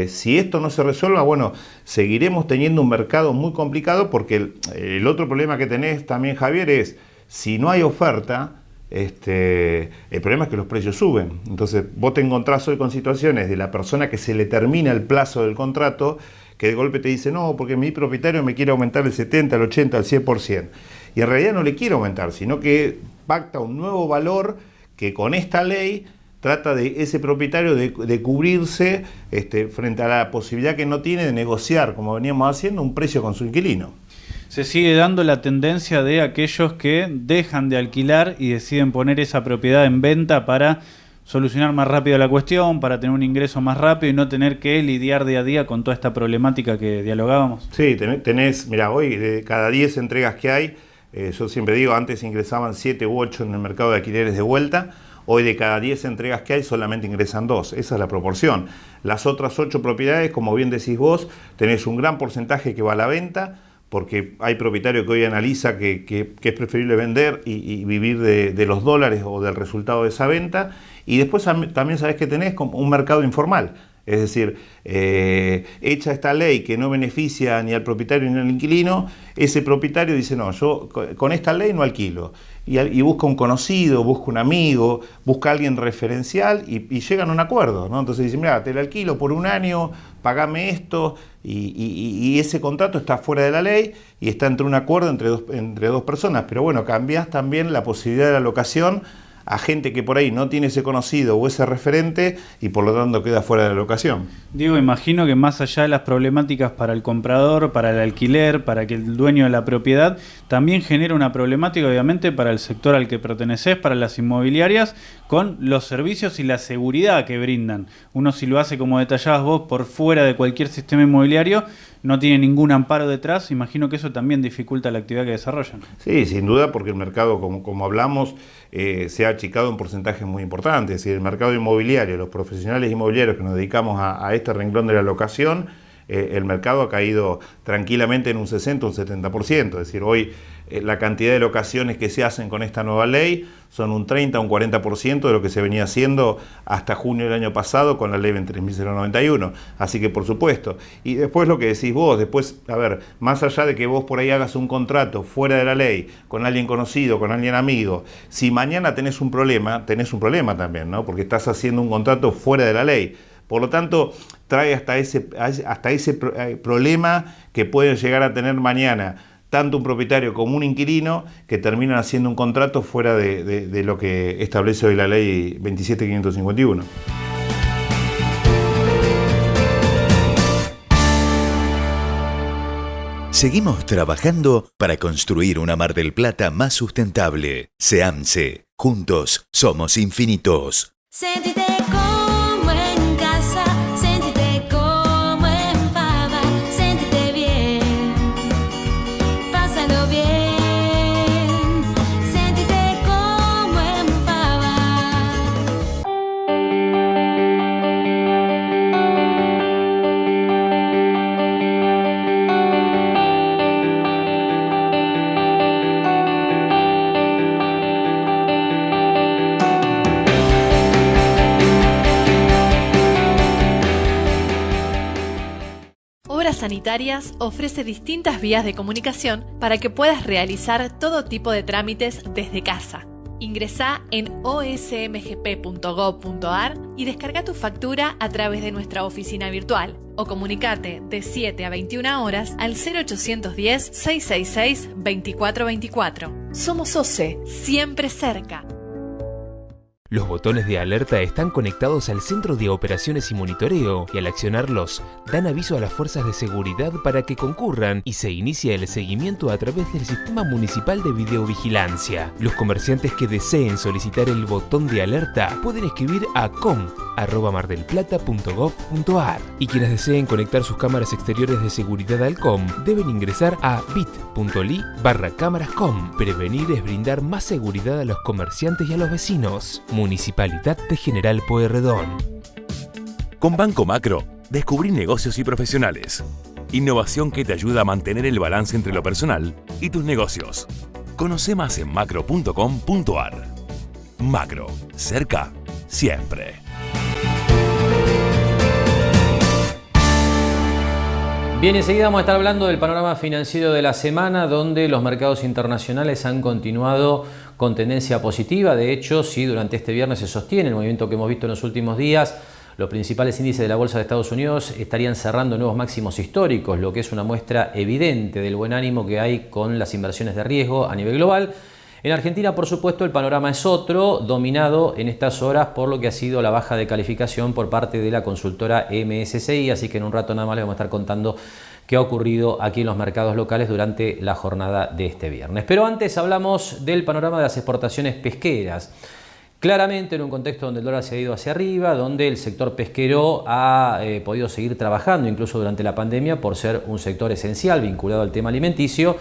Si esto no se resuelva, bueno, seguiremos teniendo un mercado muy complicado, porque el otro problema que tenés también, Javier, es si no hay oferta, el problema es que los precios suben. Entonces vos te encontrás hoy con situaciones de la persona que se le termina el plazo del contrato, que de golpe te dice, no, porque mi propietario me quiere aumentar el 70, el 80, el 100%. Y en realidad no le quiere aumentar, sino que pacta un nuevo valor que con esta ley trata de ese propietario de cubrirse frente a la posibilidad que no tiene de negociar, como veníamos haciendo, un precio con su inquilino. Se sigue dando la tendencia de aquellos que dejan de alquilar y deciden poner esa propiedad en venta para solucionar más rápido la cuestión, para tener un ingreso más rápido y no tener que lidiar día a día con toda esta problemática que dialogábamos. Sí, mira, hoy de cada 10 entregas que hay, yo siempre digo, antes ingresaban 7 u 8 en el mercado de alquileres de vuelta, hoy de cada 10 entregas que hay solamente ingresan 2, esa es la proporción. Las otras 8 propiedades, como bien decís vos, tenés un gran porcentaje que va a la venta, porque hay propietario que hoy analiza que es preferible vender y vivir de los dólares o del resultado de esa venta. Y después también sabés que tenés como un mercado informal, es decir, hecha esta ley que no beneficia ni al propietario ni al inquilino, ese propietario dice, no, yo con esta ley no alquilo. Y busca un conocido, busca un amigo, busca a alguien referencial y llegan a un acuerdo, ¿no? Entonces dicen, mira, te lo alquilo por un año, pagame esto, y ese contrato está fuera de la ley y está entre un acuerdo entre dos personas. Pero bueno, cambias también la posibilidad de la locación a gente que por ahí no tiene ese conocido o ese referente y por lo tanto queda fuera de la locación. Digo, imagino que más allá de las problemáticas para el comprador, para el alquiler, para que el dueño de la propiedad, también genera una problemática obviamente para el sector al que perteneces, para las inmobiliarias, con los servicios y la seguridad que brindan. Uno, si lo hace como detallabas vos, por fuera de cualquier sistema inmobiliario, no tiene ningún amparo detrás, imagino que eso también dificulta la actividad que desarrollan. Sí, sin duda, porque el mercado, como hablamos, se ha achicado en porcentajes muy importantes. Es decir, el mercado inmobiliario, los profesionales inmobiliarios que nos dedicamos a este renglón de la locación, el mercado ha caído tranquilamente en un 60 o un 70%. Es decir, hoy la cantidad de locaciones que se hacen con esta nueva ley son un 30 o un 40% de lo que se venía haciendo hasta junio del año pasado con la ley 23.091. Así que, por supuesto. Y después lo que decís vos, después, a ver, más allá de que vos por ahí hagas un contrato fuera de la ley, con alguien conocido, con alguien amigo, si mañana tenés un problema también, ¿no? Porque estás haciendo un contrato fuera de la ley. Por lo tanto, trae hasta ese problema que pueden llegar a tener mañana tanto un propietario como un inquilino que terminan haciendo un contrato fuera de lo que establece hoy la ley 27.551. Seguimos trabajando para construir una Mar del Plata más sustentable. SEAMSE. Juntos somos infinitos. Sentite como en casa, sentite como en Fava, sentite bien, pásalo bien, sentite como en Fava. Obras Sanitarias ofrece distintas vías de comunicación para que puedas realizar todo tipo de trámites desde casa. Ingresá en osmgp.gov.ar y descarga tu factura a través de nuestra oficina virtual o comunicate de 7 a 21 horas al 0810-666-2424. Somos OCE, siempre cerca. Los botones de alerta están conectados al centro de operaciones y monitoreo y al accionarlos dan aviso a las fuerzas de seguridad para que concurran y se inicia el seguimiento a través del sistema municipal de videovigilancia. Los comerciantes que deseen solicitar el botón de alerta pueden escribir a com@mardelplata.gov.ar y quienes deseen conectar sus cámaras exteriores de seguridad al com deben ingresar a bit.ly/cámarascom. Prevenir es brindar más seguridad a los comerciantes y a los vecinos. Municipalidad de General Pueyrredón. Con Banco Macro, descubrí negocios y profesionales. Innovación que te ayuda a mantener el balance entre lo personal y tus negocios. Conoce más en macro.com.ar. Macro, cerca, siempre. Bien, enseguida vamos a estar hablando del panorama financiero de la semana, donde los mercados internacionales han continuado con tendencia positiva. De hecho, sí, durante este viernes se sostiene el movimiento que hemos visto en los últimos días. Los principales índices de la Bolsa de Estados Unidos estarían cerrando nuevos máximos históricos, lo que es una muestra evidente del buen ánimo que hay con las inversiones de riesgo a nivel global. En Argentina, por supuesto, el panorama es otro, dominado en estas horas por lo que ha sido la baja de calificación por parte de la consultora MSCI, así que en un rato nada más les vamos a estar contando qué ha ocurrido aquí en los mercados locales durante la jornada de este viernes. Pero antes hablamos del panorama de las exportaciones pesqueras. Claramente en un contexto donde el dólar se ha ido hacia arriba, donde el sector pesquero ha podido seguir trabajando incluso durante la pandemia por ser un sector esencial vinculado al tema alimenticio,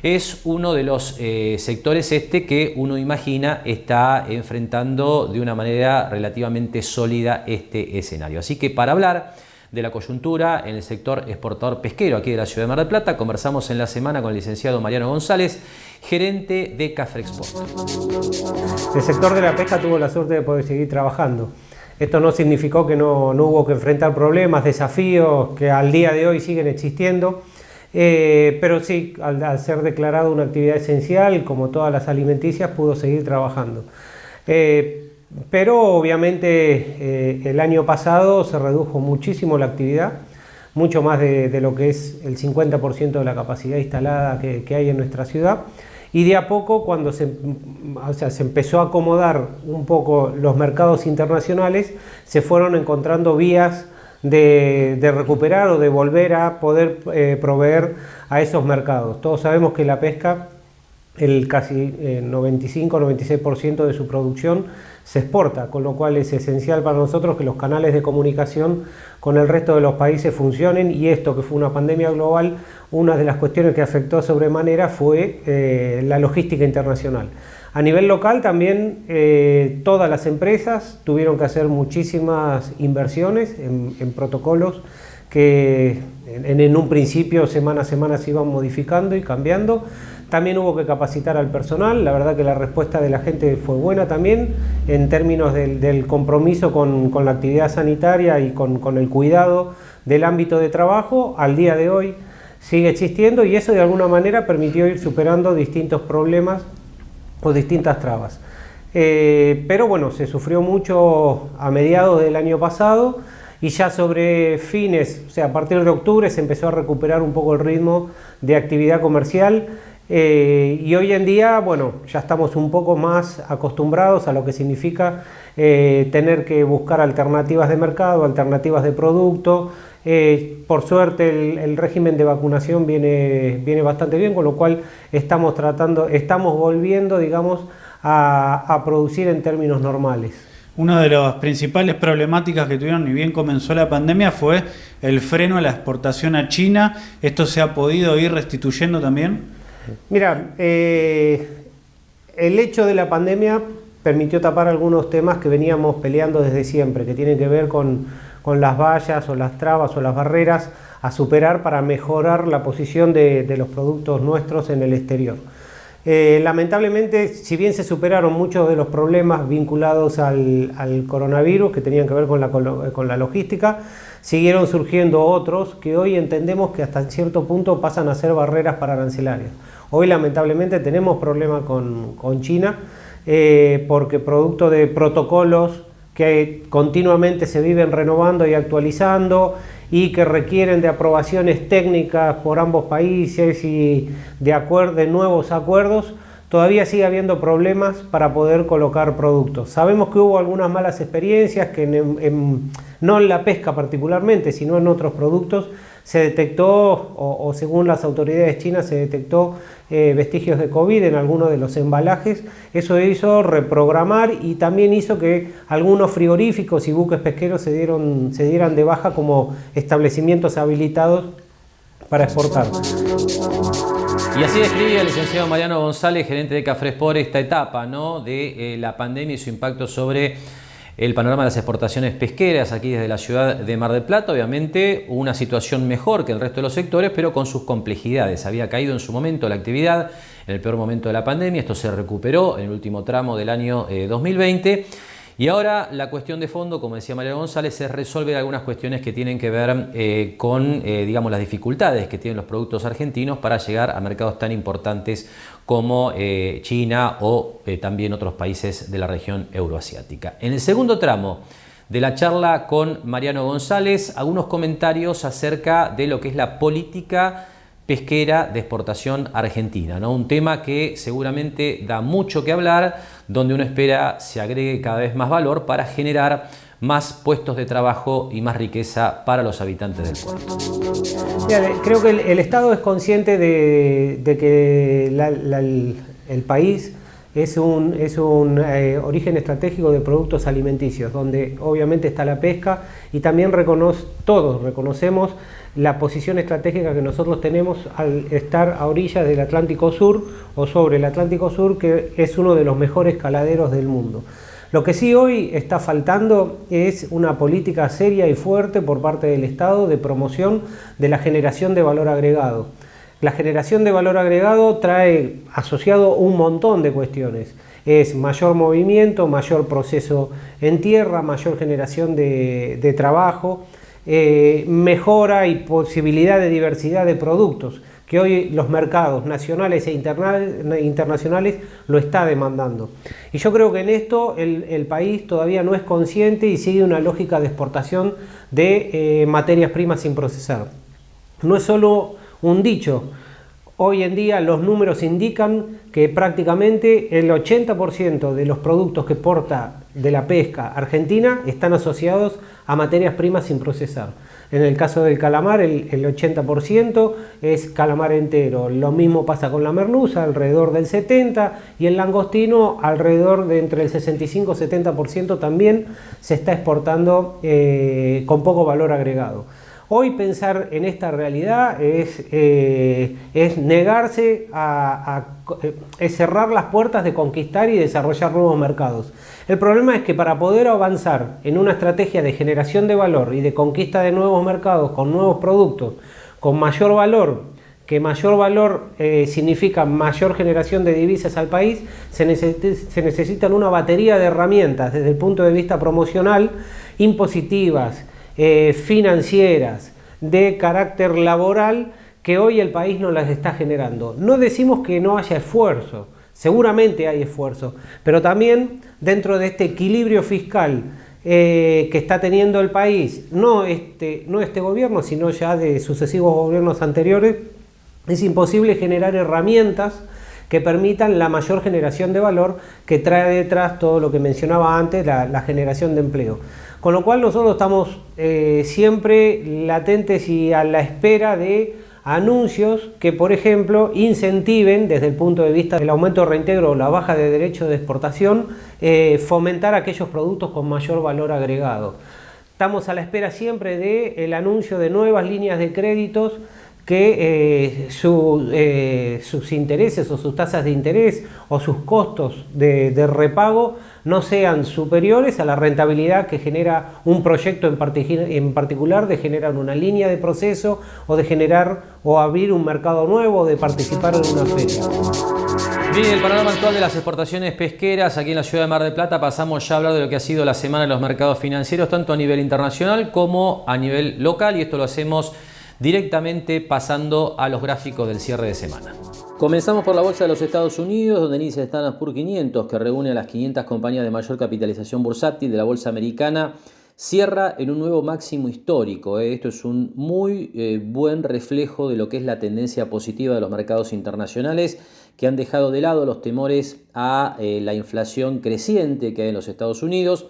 es uno de los sectores que uno imagina está enfrentando de una manera relativamente sólida este escenario. Así que para hablar de la coyuntura en el sector exportador pesquero aquí de la ciudad de Mar del Plata, conversamos en la semana con el licenciado Mariano González, gerente de Cafrexport. El sector de la pesca tuvo la suerte de poder seguir trabajando. Esto no significó que no hubo que enfrentar problemas, desafíos que al día de hoy siguen existiendo, pero sí, al ser declarado una actividad esencial, como todas las alimenticias, pudo seguir trabajando. Pero obviamente el año pasado se redujo muchísimo la actividad, mucho más de lo que es el 50% de la capacidad instalada que hay en nuestra ciudad, y de a poco cuando se empezó a acomodar un poco los mercados internacionales, se fueron encontrando vías de recuperar o de volver a poder proveer a esos mercados. Todos sabemos que la pesca, el casi 95-96% de su producción se exporta, con lo cual es esencial para nosotros que los canales de comunicación con el resto de los países funcionen, y esto que fue una pandemia global, una de las cuestiones que afectó sobremanera fue la logística internacional. A nivel local también todas las empresas tuvieron que hacer muchísimas inversiones en protocolos que en un principio semana a semana se iban modificando y cambiando. También hubo que capacitar al personal, la verdad que la respuesta de la gente fue buena también en términos del compromiso con la actividad sanitaria y con el cuidado del ámbito de trabajo. Al día de hoy sigue existiendo y eso de alguna manera permitió ir superando distintos problemas o distintas trabas. Pero bueno, se sufrió mucho a mediados del año pasado y ya sobre fines, o sea, a partir de octubre se empezó a recuperar un poco el ritmo de actividad comercial. Y hoy en día, bueno, ya estamos un poco más acostumbrados a lo que significa tener que buscar alternativas de mercado, alternativas de producto. Por suerte el régimen de vacunación viene bastante bien, con lo cual estamos volviendo, digamos, a producir en términos normales. Una de las principales problemáticas que tuvieron, ni bien comenzó la pandemia, fue el freno a la exportación a China. ¿Esto se ha podido ir restituyendo también? Mira, el hecho de la pandemia permitió tapar algunos temas que veníamos peleando desde siempre, que tienen que ver con las vallas o las trabas o las barreras a superar para mejorar la posición de los productos nuestros en el exterior. Lamentablemente, si bien se superaron muchos de los problemas vinculados al coronavirus que tenían que ver con la logística, siguieron surgiendo otros que hoy entendemos que hasta cierto punto pasan a ser barreras para arancelarias. Hoy lamentablemente tenemos problemas con China porque producto de protocolos que continuamente se viven renovando y actualizando y que requieren de aprobaciones técnicas por ambos países y de nuevos acuerdos, todavía sigue habiendo problemas para poder colocar productos. Sabemos que hubo algunas malas experiencias que no en la pesca particularmente, sino en otros productos, se detectó, o según las autoridades chinas, se detectó vestigios de COVID en algunos de los embalajes. Eso hizo reprogramar y también hizo que algunos frigoríficos y buques pesqueros se dieran de baja como establecimientos habilitados para exportar. Y así describe el licenciado Mariano González, gerente de Cafrexport, esta etapa, ¿no?, de la pandemia y su impacto sobre el panorama de las exportaciones pesqueras aquí desde la ciudad de Mar del Plata. Obviamente una situación mejor que el resto de los sectores, pero con sus complejidades. Había caído en su momento la actividad en el peor momento de la pandemia, esto se recuperó en el último tramo del año 2020. Y ahora la cuestión de fondo, como decía Mariano González, es resolver algunas cuestiones que tienen que ver con digamos, las dificultades que tienen los productos argentinos para llegar a mercados tan importantes como China o también otros países de la región euroasiática. En el segundo tramo de la charla con Mariano González, algunos comentarios acerca de lo que es la política pesquera de exportación argentina, ¿no? Un tema que seguramente da mucho que hablar, donde uno espera se agregue cada vez más valor para generar más puestos de trabajo y más riqueza para los habitantes del puerto. Creo que el Estado es consciente de que el país es un origen estratégico de productos alimenticios, donde obviamente está la pesca, y también todos reconocemos la posición estratégica que nosotros tenemos al estar a orillas del Atlántico Sur o sobre el Atlántico Sur, que es uno de los mejores caladeros del mundo. Lo que sí hoy está faltando es una política seria y fuerte por parte del Estado de promoción de la generación de valor agregado. La generación de valor agregado trae asociado un montón de cuestiones. Es mayor movimiento, mayor proceso en tierra, mayor generación de trabajo, mejora y posibilidad de diversidad de productos, que hoy los mercados nacionales e internacionales lo está demandando. Y yo creo que en esto el país todavía no es consciente y sigue una lógica de exportación de materias primas sin procesar. No es solo un dicho. Hoy en día los números indican que prácticamente el 80% de los productos que exporta de la pesca argentina están asociados a materias primas sin procesar. En el caso del calamar, el 80% es calamar entero. Lo mismo pasa con la merluza, alrededor del 70%, y el langostino, alrededor de entre el 65 y 70% también se está exportando con poco valor agregado. Hoy pensar en esta realidad es negarse es cerrar las puertas de conquistar y desarrollar nuevos mercados. El problema es que para poder avanzar en una estrategia de generación de valor y de conquista de nuevos mercados con nuevos productos, con mayor valor, que mayor valor significa mayor generación de divisas al país, se necesitan una batería de herramientas desde el punto de vista promocional, impositivas, financieras, de carácter laboral, que hoy el país no las está generando. No decimos que no haya esfuerzo, seguramente hay esfuerzo, pero también dentro de este equilibrio fiscal que está teniendo el país, no este gobierno, sino ya de sucesivos gobiernos anteriores, es imposible generar herramientas que permitan la mayor generación de valor que trae detrás todo lo que mencionaba antes, la generación de empleo. Con lo cual nosotros estamos siempre latentes y a la espera de anuncios que, por ejemplo, incentiven desde el punto de vista del aumento de reintegro o la baja de derechos de exportación, fomentar aquellos productos con mayor valor agregado. Estamos a la espera siempre del anuncio de nuevas líneas de créditos que sus intereses o sus tasas de interés o sus costos de repago no sean superiores a la rentabilidad que genera un proyecto en particular de generar una línea de proceso o de generar o abrir un mercado nuevo o de participar en una feria. Bien, el panorama actual de las exportaciones pesqueras aquí en la ciudad de Mar del Plata, pasamos ya a hablar de lo que ha sido la semana en los mercados financieros, tanto a nivel internacional como a nivel local, y esto lo hacemos directamente pasando a los gráficos del cierre de semana. Comenzamos por la bolsa de los Estados Unidos, donde el índice Standard & Poor's 500, que reúne a las 500 compañías de mayor capitalización bursátil de la bolsa americana, cierra en un nuevo máximo histórico. Esto es un muy buen reflejo de lo que es la tendencia positiva de los mercados internacionales, que han dejado de lado los temores a la inflación creciente que hay en los Estados Unidos,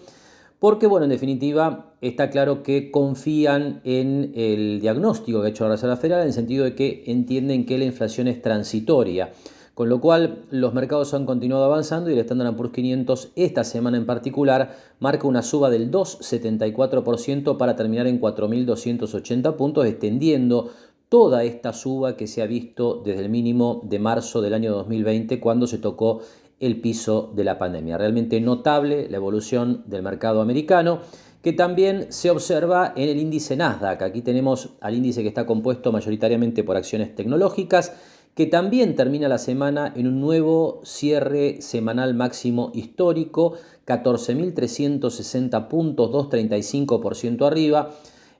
porque, bueno, en definitiva, está claro que confían en el diagnóstico que ha hecho la Reserva Federal, en el sentido de que entienden que la inflación es transitoria. Con lo cual, los mercados han continuado avanzando y el Standard & Poor's 500, esta semana en particular, marca una suba del 2,74% para terminar en 4.280 puntos, extendiendo toda esta suba que se ha visto desde el mínimo de marzo del año 2020, cuando se tocó el piso de la pandemia. Realmente notable la evolución del mercado americano, que también se observa en el índice Nasdaq. Aquí tenemos al índice que está compuesto mayoritariamente por acciones tecnológicas, que también termina la semana en un nuevo cierre semanal máximo histórico, 14.360 puntos, 2,35% arriba.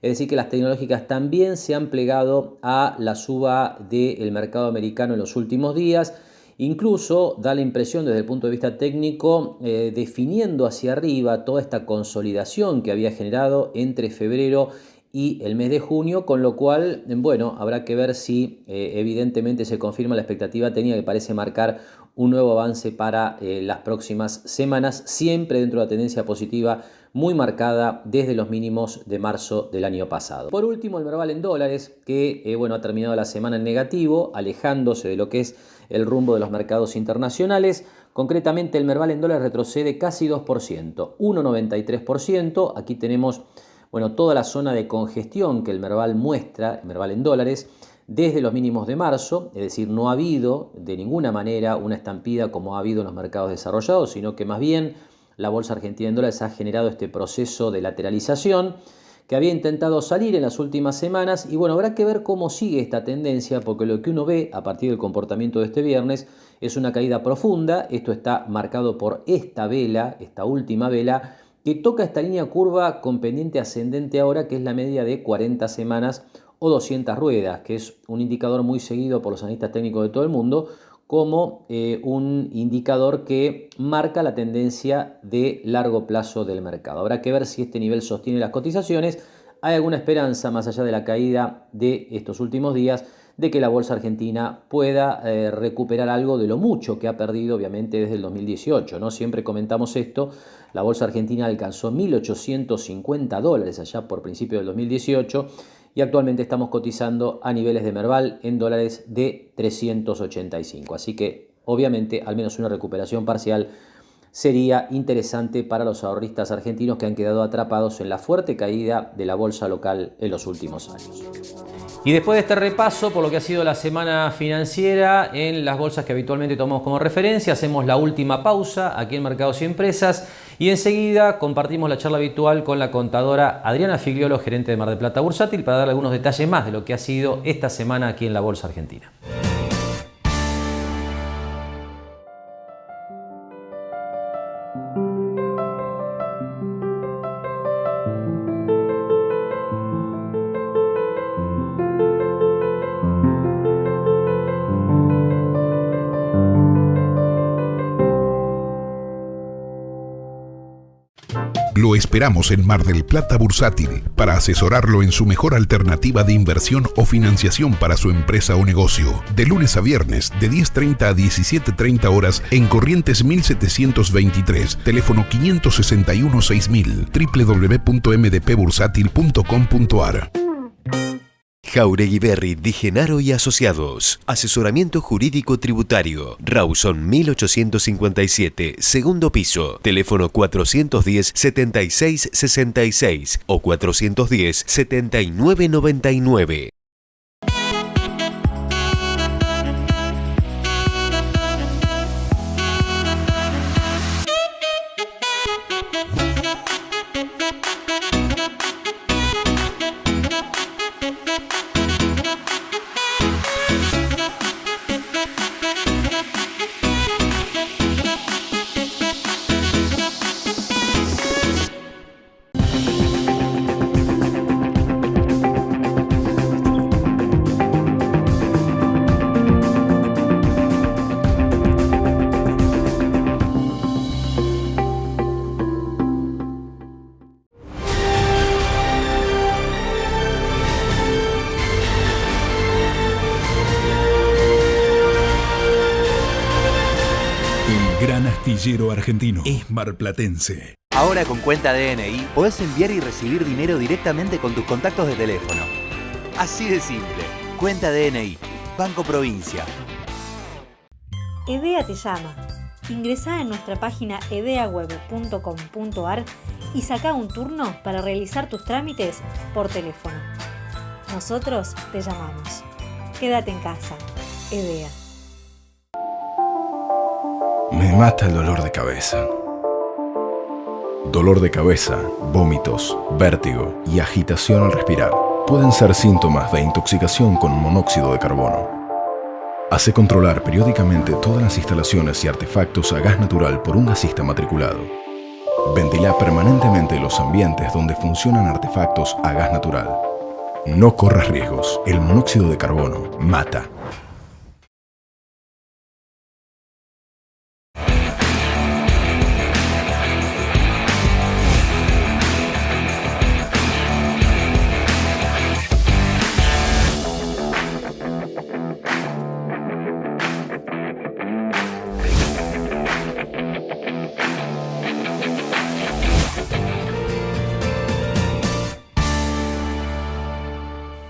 Es decir, que las tecnológicas también se han plegado a la suba del mercado americano en los últimos días. Incluso da la impresión desde el punto de vista técnico, definiendo hacia arriba toda esta consolidación que había generado entre febrero y el mes de junio, con lo cual, bueno, habrá que ver si evidentemente se confirma la expectativa técnica que parece marcar un nuevo avance para las próximas semanas, siempre dentro de la tendencia positiva muy marcada desde los mínimos de marzo del año pasado. Por último, el Merval en dólares, que bueno, ha terminado la semana en negativo, alejándose de lo que es el rumbo de los mercados internacionales. Concretamente, el Merval en dólares retrocede casi 2%, 1,93%. Aquí tenemos, bueno, toda la zona de congestión que el Merval muestra, el Merval en dólares, desde los mínimos de marzo, es decir, no ha habido de ninguna manera una estampida como ha habido en los mercados desarrollados, sino que más bien la bolsa argentina en dólares ha generado este proceso de lateralización que había intentado salir en las últimas semanas y bueno, habrá que ver cómo sigue esta tendencia porque lo que uno ve a partir del comportamiento de este viernes es una caída profunda. Esto está marcado por esta vela, esta última vela que toca esta línea curva con pendiente ascendente ahora, que es la media de 40 semanas o 200 ruedas, que es un indicador muy seguido por los analistas técnicos de todo el mundo como un indicador que marca la tendencia de largo plazo del mercado. Habrá que ver si este nivel sostiene las cotizaciones. Hay alguna esperanza, más allá de la caída de estos últimos días, de que la bolsa argentina pueda recuperar algo de lo mucho que ha perdido, obviamente, desde el 2018, ¿no? Siempre comentamos esto. La bolsa argentina alcanzó $1.850 allá por principios del 2018 y actualmente estamos cotizando a niveles de Merval en dólares de 385. Así que, obviamente, al menos una recuperación parcial sería interesante para los ahorristas argentinos que han quedado atrapados en la fuerte caída de la bolsa local en los últimos años. Y después de este repaso por lo que ha sido la semana financiera en las bolsas que habitualmente tomamos como referencia, hacemos la última pausa aquí en Mercados y Empresas y enseguida compartimos la charla habitual con la contadora Adriana Figliolo, gerente de Mar del Plata Bursátil, para darle algunos detalles más de lo que ha sido esta semana aquí en la bolsa argentina. Lo esperamos en Mar del Plata Bursátil para asesorarlo en su mejor alternativa de inversión o financiación para su empresa o negocio. De lunes a viernes, de 10:30 a 17:30 horas en Corrientes 1723, teléfono 561-6000, www.mdpbursátil.com.ar. Jauregui Berri di Genaro y Asociados. Asesoramiento jurídico tributario. Rawson 1857, segundo piso. Teléfono 410-7666 o 410-7999. Astillero Argentino es marplatense. Ahora con cuenta DNI podés enviar y recibir dinero directamente con tus contactos de teléfono. Así de simple. Cuenta DNI. Banco Provincia. EDEA te llama. Ingresá en nuestra página edeaweb.com.ar y sacá un turno para realizar tus trámites por teléfono. Nosotros te llamamos. Quédate en casa. EDEA. Me mata el dolor de cabeza. Dolor de cabeza, vómitos, vértigo y agitación al respirar pueden ser síntomas de intoxicación con monóxido de carbono. Hace controlar periódicamente todas las instalaciones y artefactos a gas natural por un gasista matriculado. Ventila permanentemente los ambientes donde funcionan artefactos a gas natural. No corras riesgos. El monóxido de carbono mata.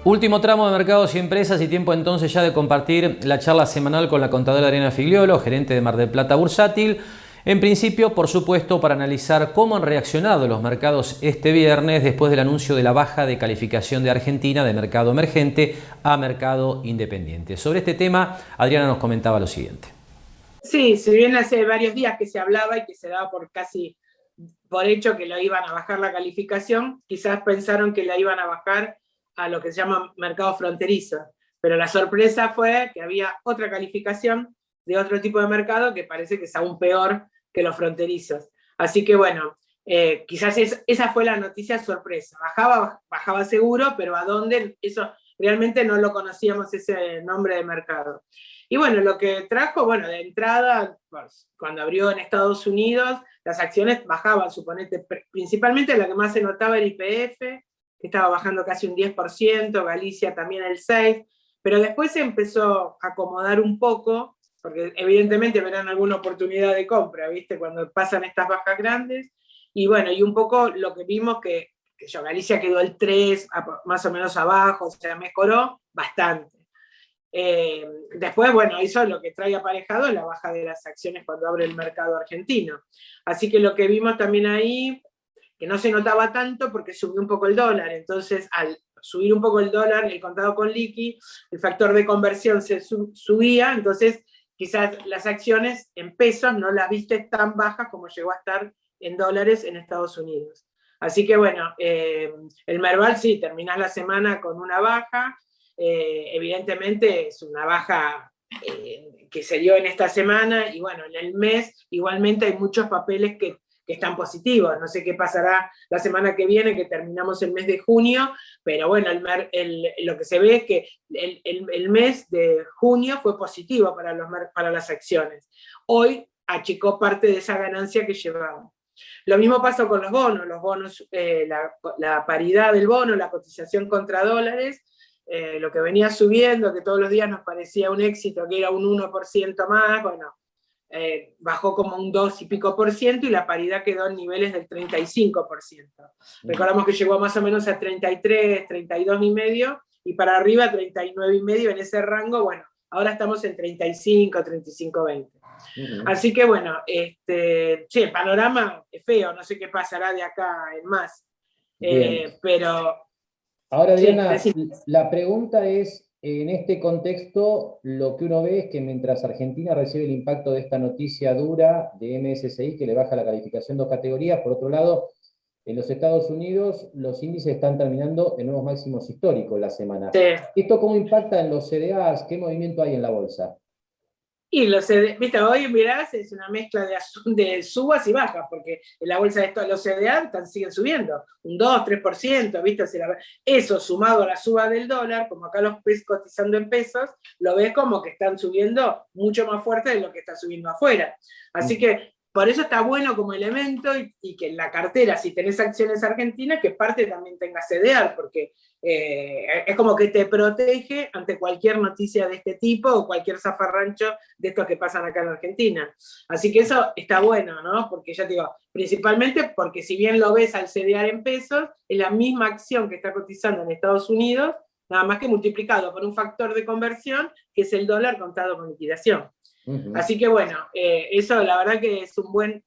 Último tramo de Mercados y Empresas y tiempo entonces ya de compartir la charla semanal con la contadora Adriana Figliolo, gerente de Mar del Plata Bursátil. En principio, por supuesto, para analizar cómo han reaccionado los mercados este viernes después del anuncio de la baja de calificación de Argentina de mercado emergente a mercado independiente. Sobre este tema, Adriana nos comentaba lo siguiente. Sí, si bien hace varios días que se hablaba y que se daba por casi por hecho que lo iban a bajar la calificación, quizás pensaron que la iban a bajar a lo que se llama mercado fronterizo. Pero la sorpresa fue que había otra calificación de otro tipo de mercado que parece que es aún peor que los fronterizos. Así que bueno, quizás esa fue la noticia sorpresa. Bajaba seguro, pero ¿a dónde? Eso realmente no lo conocíamos, ese nombre de mercado. Y bueno, lo que trajo, bueno, de entrada, pues, cuando abrió en Estados Unidos, las acciones bajaban, suponete, principalmente la que más se notaba era YPF, que estaba bajando casi un 10%, Galicia también el 6%, pero después se empezó a acomodar un poco, porque evidentemente verán alguna oportunidad de compra, ¿viste? Cuando pasan estas bajas grandes, y bueno, y un poco lo que vimos que Galicia quedó el 3%, más o menos abajo, o sea, mejoró bastante. Después, bueno, eso es lo que trae aparejado la baja de las acciones cuando abre el mercado argentino. Así que lo que vimos también ahí, que no se notaba tanto porque subió un poco el dólar, entonces al subir un poco el dólar, el contado con liqui, el factor de conversión se subía, entonces quizás las acciones en pesos no las viste tan bajas como llegó a estar en dólares en Estados Unidos. Así que bueno, el Merval sí, terminás la semana con una baja, evidentemente es una baja que se dio en esta semana, y bueno, en el mes igualmente hay muchos papeles que están positivos. No sé qué pasará la semana que viene, que terminamos el mes de junio, pero bueno, lo que se ve es que el mes de junio fue positivo para las acciones. Hoy achicó parte de esa ganancia que llevaban. Lo mismo pasó con los bonos, la paridad del bono, la cotización contra dólares, lo que venía subiendo, que todos los días nos parecía un éxito, que era un 1% más, bueno, bajó como un 2 y pico por ciento, y la paridad quedó en niveles del 35%. Recordamos que llegó más o menos a 33, 32 y medio, y para arriba 39 y medio, en ese rango. Bueno, ahora estamos en 35, 35, 20. Así que bueno, el panorama es feo, no sé qué pasará de acá en más. Pero... Ahora, Diana, la pregunta es, en este contexto, lo que uno ve es que mientras Argentina recibe el impacto de esta noticia dura de MSCI, que le baja la calificación 2 categorías, por otro lado, en los Estados Unidos los índices están terminando en nuevos máximos históricos la semana. Sí. ¿Esto cómo impacta en los CDAs? ¿Qué movimiento hay en la bolsa? Y viste, hoy mirás, es una mezcla de subas y bajas, porque en la bolsa de los CDA siguen subiendo, un 2, 3%, ¿viste? Eso sumado a la suba del dólar, como acá los ves cotizando en pesos, lo ves como que están subiendo mucho más fuerte de lo que está subiendo afuera. Así que por eso está bueno como elemento, y que en la cartera, si tenés acciones argentinas, que parte también tenga CDR, porque es como que te protege ante cualquier noticia de este tipo o cualquier zafarrancho de estos que pasan acá en Argentina. Así que eso está bueno, ¿no? Porque ya te digo, principalmente porque si bien lo ves al CDR en pesos, es la misma acción que está cotizando en Estados Unidos, nada más que multiplicado por un factor de conversión, que es el dólar contado con liquidación. Así que bueno, eso la verdad que es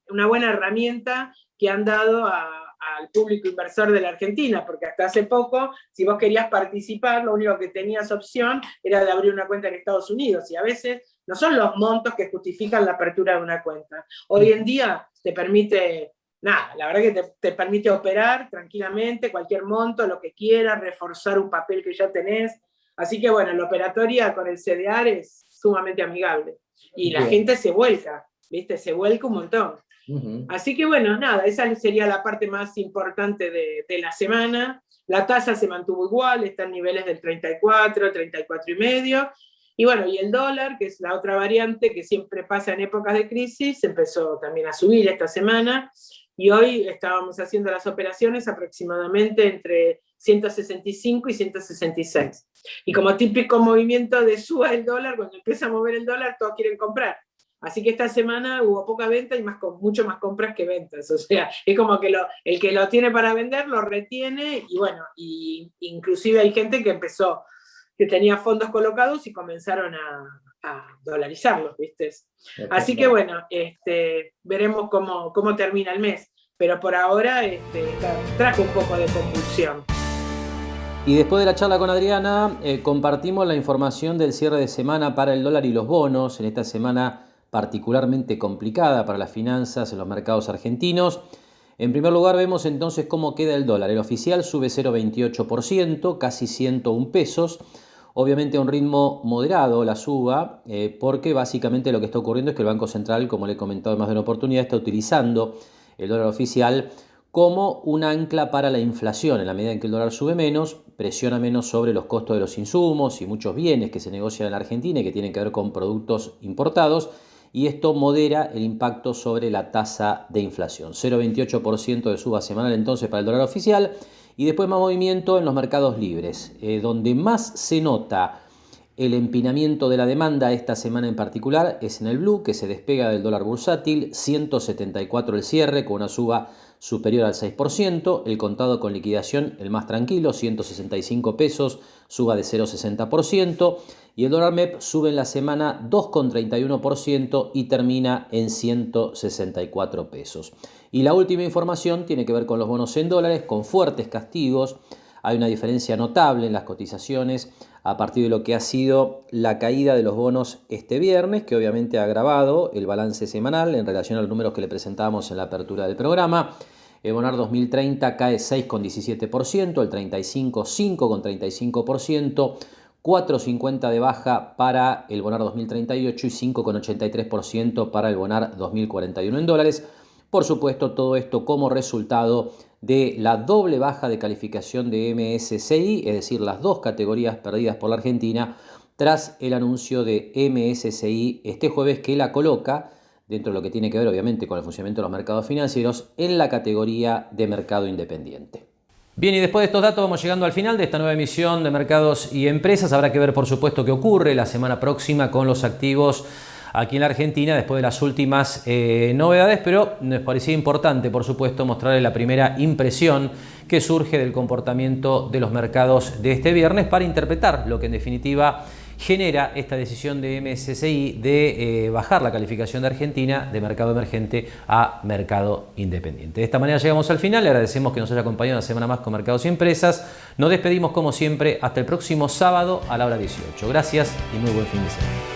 una buena herramienta que han dado al público inversor de la Argentina, porque hasta hace poco, si vos querías participar, lo único que tenías opción era de abrir una cuenta en Estados Unidos, y a veces no son los montos que justifican la apertura de una cuenta. Hoy en día te permite, la verdad que te permite operar tranquilamente, cualquier monto, lo que quieras, reforzar un papel que ya tenés. Así que bueno, la operatoria con el CDR es sumamente amigable. Y la gente se vuelca, ¿viste? Se vuelca un montón. Así que bueno, esa sería la parte más importante de la semana. La tasa se mantuvo igual, está en niveles del 34, 34 y medio. Y bueno, y el dólar, que es la otra variante que siempre pasa en épocas de crisis, empezó también a subir esta semana. Y hoy estábamos haciendo las operaciones aproximadamente entre 165 y 166. Y como típico movimiento de suba el dólar, cuando empieza a mover el dólar, todos quieren comprar. Así que esta semana hubo poca venta y mucho más compras que ventas. O sea, es como que el que lo tiene para vender lo retiene, y bueno, y inclusive hay gente que tenía fondos colocados y comenzaron a dolarizarlos, ¿viste? Así que bueno, veremos cómo termina el mes. Pero por ahora trajo un poco de convulsión. Y después de la charla con Adriana, compartimos la información del cierre de semana para el dólar y los bonos, en esta semana particularmente complicada para las finanzas en los mercados argentinos. En primer lugar, vemos entonces cómo queda el dólar. El oficial sube 0,28%, casi 101 pesos. Obviamente a un ritmo moderado la suba, porque básicamente lo que está ocurriendo es que el Banco Central, como le he comentado en más de una oportunidad, está utilizando el dólar oficial como un ancla para la inflación. En la medida en que el dólar sube menos, presiona menos sobre los costos de los insumos y muchos bienes que se negocian en la Argentina y que tienen que ver con productos importados, y esto modera el impacto sobre la tasa de inflación. 0,28% de suba semanal entonces para el dólar oficial, y después más movimiento en los mercados libres, donde más se nota el empinamiento de la demanda esta semana en particular es en el blue, que se despega del dólar bursátil, 174 el cierre con una suba superior al 6%, el contado con liquidación el más tranquilo, 165 pesos, suba de 0,60%, y el dólar MEP sube en la semana 2,31% y termina en 164 pesos. Y la última información tiene que ver con los bonos en dólares, con fuertes castigos. Hay una diferencia notable en las cotizaciones a partir de lo que ha sido la caída de los bonos este viernes, que obviamente ha agravado el balance semanal en relación a los números que le presentábamos en la apertura del programa. El Bonar 2030 cae 6,17%, el 35 5,35%, 4,50 de baja para el Bonar 2038 y 5,83% para el Bonar 2041 en dólares. Por supuesto, todo esto como resultado de la doble baja de calificación de MSCI, es decir, las dos categorías perdidas por la Argentina, tras el anuncio de MSCI este jueves, que la coloca, dentro de lo que tiene que ver obviamente con el funcionamiento de los mercados financieros, en la categoría de mercado independiente. Bien, y después de estos datos vamos llegando al final de esta nueva emisión de Mercados y Empresas. Habrá que ver, por supuesto, qué ocurre la semana próxima con los activos aquí en la Argentina después de las últimas novedades, pero nos parecía importante, por supuesto, mostrarles la primera impresión que surge del comportamiento de los mercados de este viernes para interpretar lo que en definitiva genera esta decisión de MSCI de bajar la calificación de Argentina de mercado emergente a mercado independiente. De esta manera llegamos al final. Le agradecemos que nos haya acompañado una semana más con Mercados y Empresas. Nos despedimos como siempre hasta el próximo sábado a la hora 18. Gracias y muy buen fin de semana.